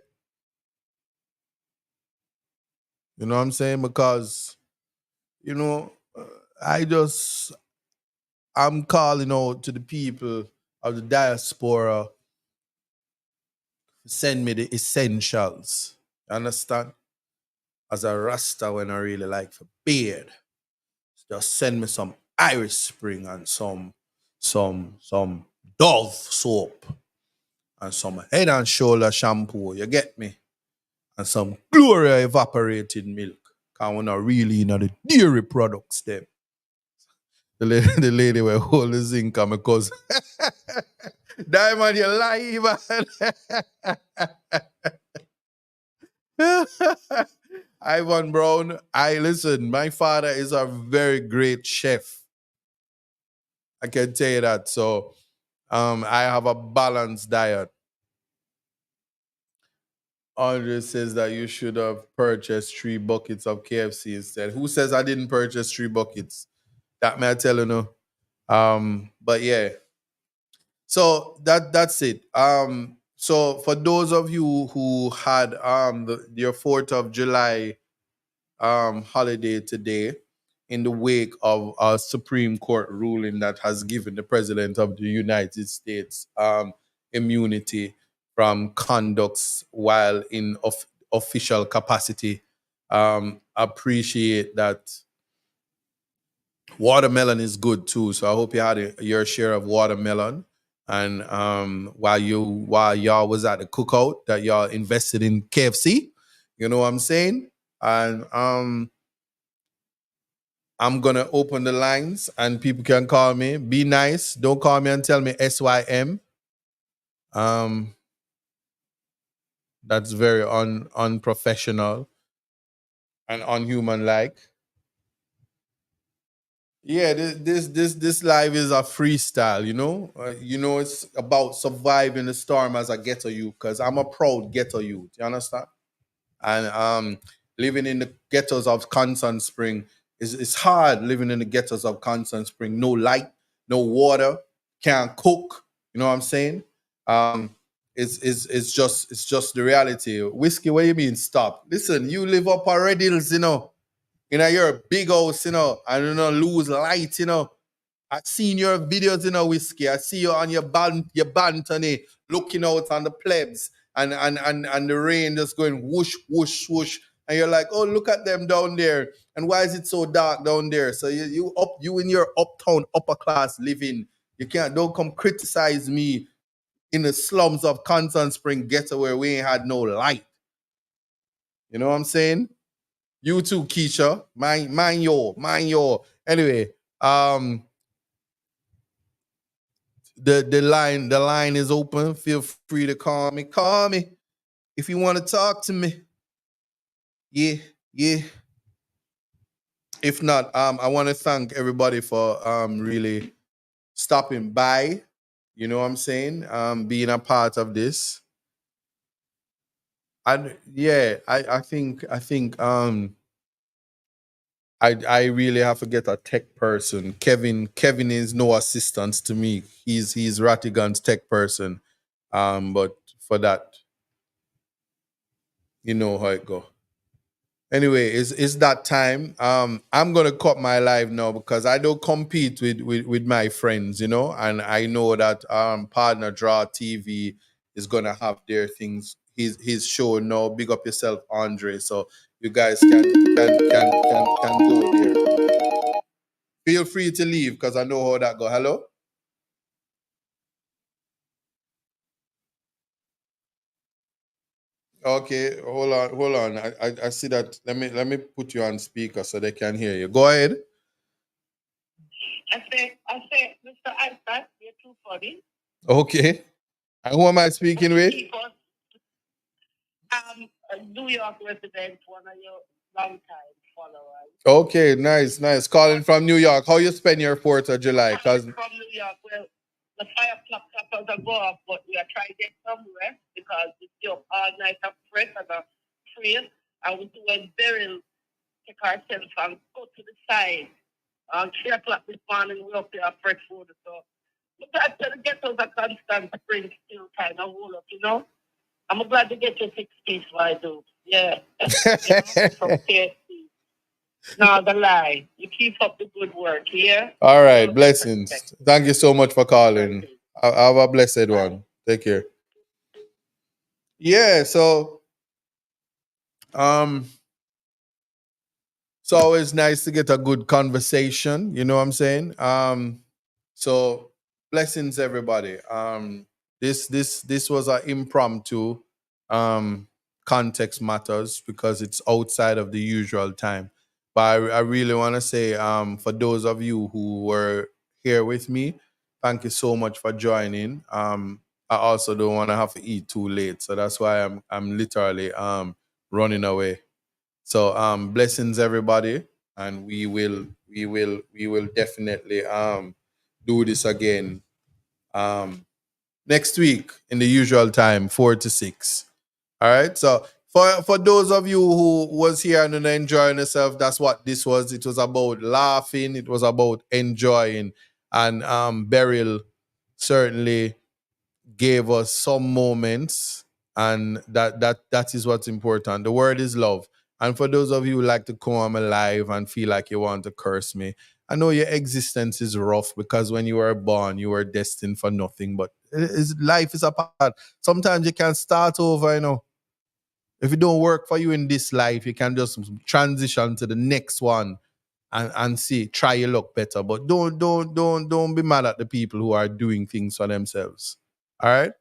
You know what I'm saying? Because you know, I just I'm calling out to the people of the diaspora, send me the essentials. Understand? As a Rasta when I really like for beard. Just send me some Irish Spring and some Dove soap and some head and shoulder shampoo. You get me? And some Gloria evaporated milk. Cause we're not really in the dairy products them. The lady will hold the zinc on because Diamond, you lie, man. Ivan Brown, I listen, my father is a very great chef. I can tell you that. So I have a balanced diet. Andre says that you should have purchased 3 buckets of KFC instead. Who says I didn't purchase 3 buckets? That may I tell you no. But yeah. So that's it. So for those of you who had your 4th of July holiday today, in the wake of a Supreme Court ruling that has given the President of the United States immunity from conducts while in official capacity. Appreciate that. Watermelon is good too, so I hope you had your share of watermelon. And while y'all was at the cookout, that y'all invested in KFC, you know what I'm saying? And I'm gonna open the lines and people can call me. Be nice. Don't call me and tell me SYM. That's very unprofessional and unhuman like. Yeah, this live is a freestyle, you know. It's about surviving the storm as a ghetto youth, because I'm a proud ghetto youth. You understand? And living in the ghettos of Constant Spring is hard. Living in the ghettos of Constant Spring, no light, no water, can't cook. You know what I'm saying? It's just the reality. Whiskey, what do you mean? Stop. Listen, you live up already, you know. You're a big house, and lose light, I seen your videos, Whiskey. I see you on your balcony looking out on the plebs and the rain just going whoosh, whoosh, whoosh. And you're like, oh, look at them down there. And why is it so dark down there? So you in your uptown upper class living, don't come criticize me in the slums of Constant Spring Ghetto where we ain't had no light. You know what I'm saying? You too, Keisha. Mind your. Anyway, the line is open. Feel free to call me. Call me if you want to talk to me. Yeah, yeah. If not, I want to thank everybody for really stopping by. You know what I'm saying? Being a part of this. And yeah, I think I really have to get a tech person. Kevin is no assistance to me. He's Rattigan's tech person. But for that, you know how it go. Anyway, it's that time. I'm gonna cut my live now because I don't compete with my friends, you know, and I know that Partner Draw TV is gonna have their things. His show now. Big up yourself, Andre. So you guys can go there. Feel free to leave because I know how that go. Hello. Okay, hold on. I see that. Let me put you on speaker so they can hear you. Go ahead. I say, Mr. Einstein, you're too funny. Okay. And who am I speaking with? A New York resident, one of your longtime followers. Okay, nice. Calling from New York. How you spend your 4th of July? Cause from New York, well, the 5 o'clock clock doesn't go off, but we are trying to get some rest because we stay up all night up fresh and free. And we do a burial, take ourselves and go to the side. 3 o'clock this morning, we're up there at fresh food. So, but I tell the Ghetto's a constant spring still kind of hold up, you know? I'm glad to get your 6 piece while I do. Yeah. From KFC. No, the lie. You keep up the good work, yeah? All right, blessings. Thank you so much for calling. Have a blessed one. Take care. Yeah, so it's always nice to get a good conversation, you know what I'm saying? So blessings everybody. This was an impromptu context matters because it's outside of the usual time. But I really want to say for those of you who were here with me, thank you so much for joining. I also don't want to have to eat too late, so that's why I'm literally running away. So blessings everybody, and we will definitely do this again next week in the usual time, 4 to 6. All right. So for those of you who was here and enjoying yourself, that's what this was. It was about laughing. It was about enjoying. And Beryl certainly gave us some moments, and that is what's important. The word is love. And for those of you who like to come alive and feel like you want to curse me, I know your existence is rough because when you were born, you were destined for nothing. But life is a part. Sometimes you can start over, you know. If it don't work for you in this life, you can just transition to the next one and see, try your luck better. But don't be mad at the people who are doing things for themselves. All right?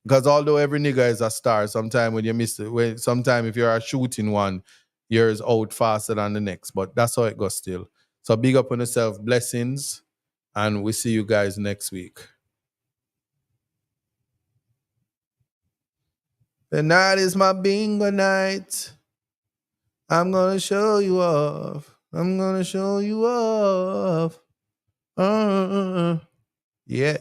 Because although every nigga is a star, sometimes when you miss it, sometimes if you're a shooting one, yours out faster than the next. But that's how it goes still. So big up on yourself, blessings, and we see you guys next week. The night is my bingo night. I'm gonna show you off. I'm gonna show you off. Yeah.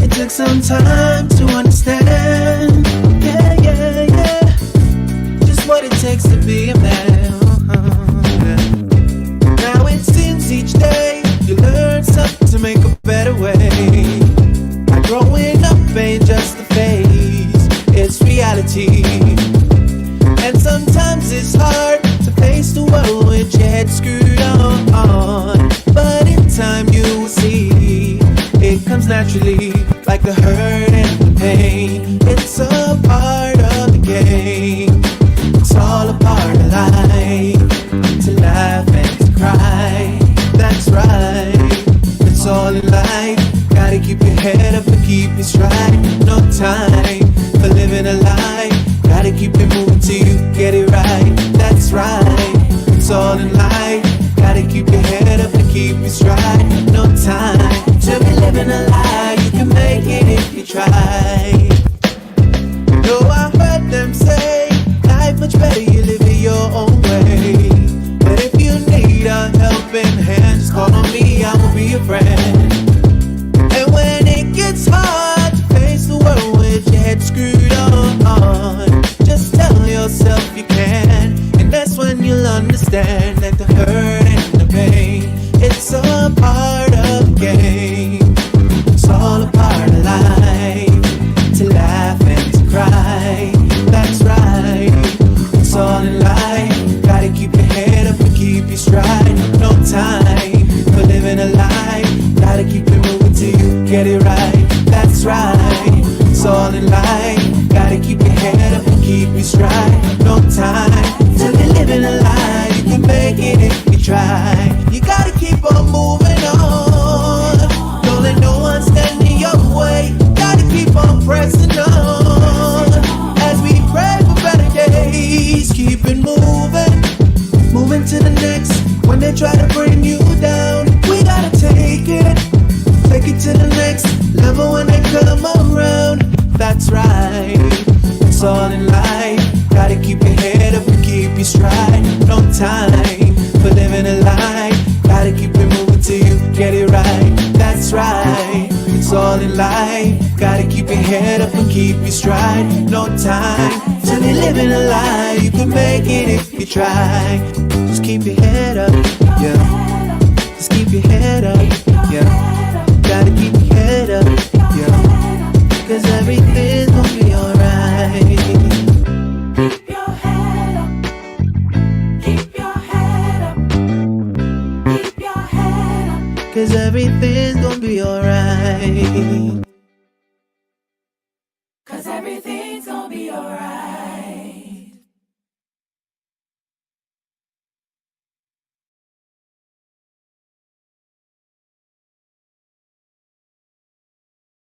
It took some time to understand. Yeah. Just what it takes to be a man. Now it seems each day you learn something to make a better way. Growing up ain't just a phase, it's reality. And sometimes it's hard to face the world with your head screwed on. But in time you will see, it comes naturally, like the hurt and the pain. It's a part of the game. It's all a part of life, to laugh and to cry. That's right, it's all in life. Gotta keep your head up and keep it straight. No time for living a lie. Gotta keep it moving till you get it right. That's right, it's all in life. Gotta keep your head up and keep it straight. No time to be living a lie. You can make it if you try. You know I heard them say life much better you live it your own way. But if you need a helping hand, just call on me, I will be your friend. And when it gets hard to face the world with your head screwed on, just tell yourself you can. And that's when you'll understand that the hurt and the pain, it's a part get it right, that's right. It's all in life, gotta keep your head up and keep it stride. No time to be living a lie, you can make it if you try. You gotta keep on moving on, don't let no one stand in your way. Gotta keep on pressing on, as we pray for better days. Keep it moving, moving to the next. When they try to bring you down, we gotta take it to the next level when they come around. That's right, it's all in life, gotta keep your head up and keep your stride. No time for living a lie, gotta keep it moving till you get it right. That's right, it's all in life, gotta keep your head up and keep your stride. No time to be living a lie, you can make it if you try. Just keep your head up, yeah. Just keep your head up, yeah. Gotta keep your head up, yeah. Cause everything's gonna be alright. Keep your head up. Keep your head up. Keep your head up. Cause everything's gonna be alright. Cause everything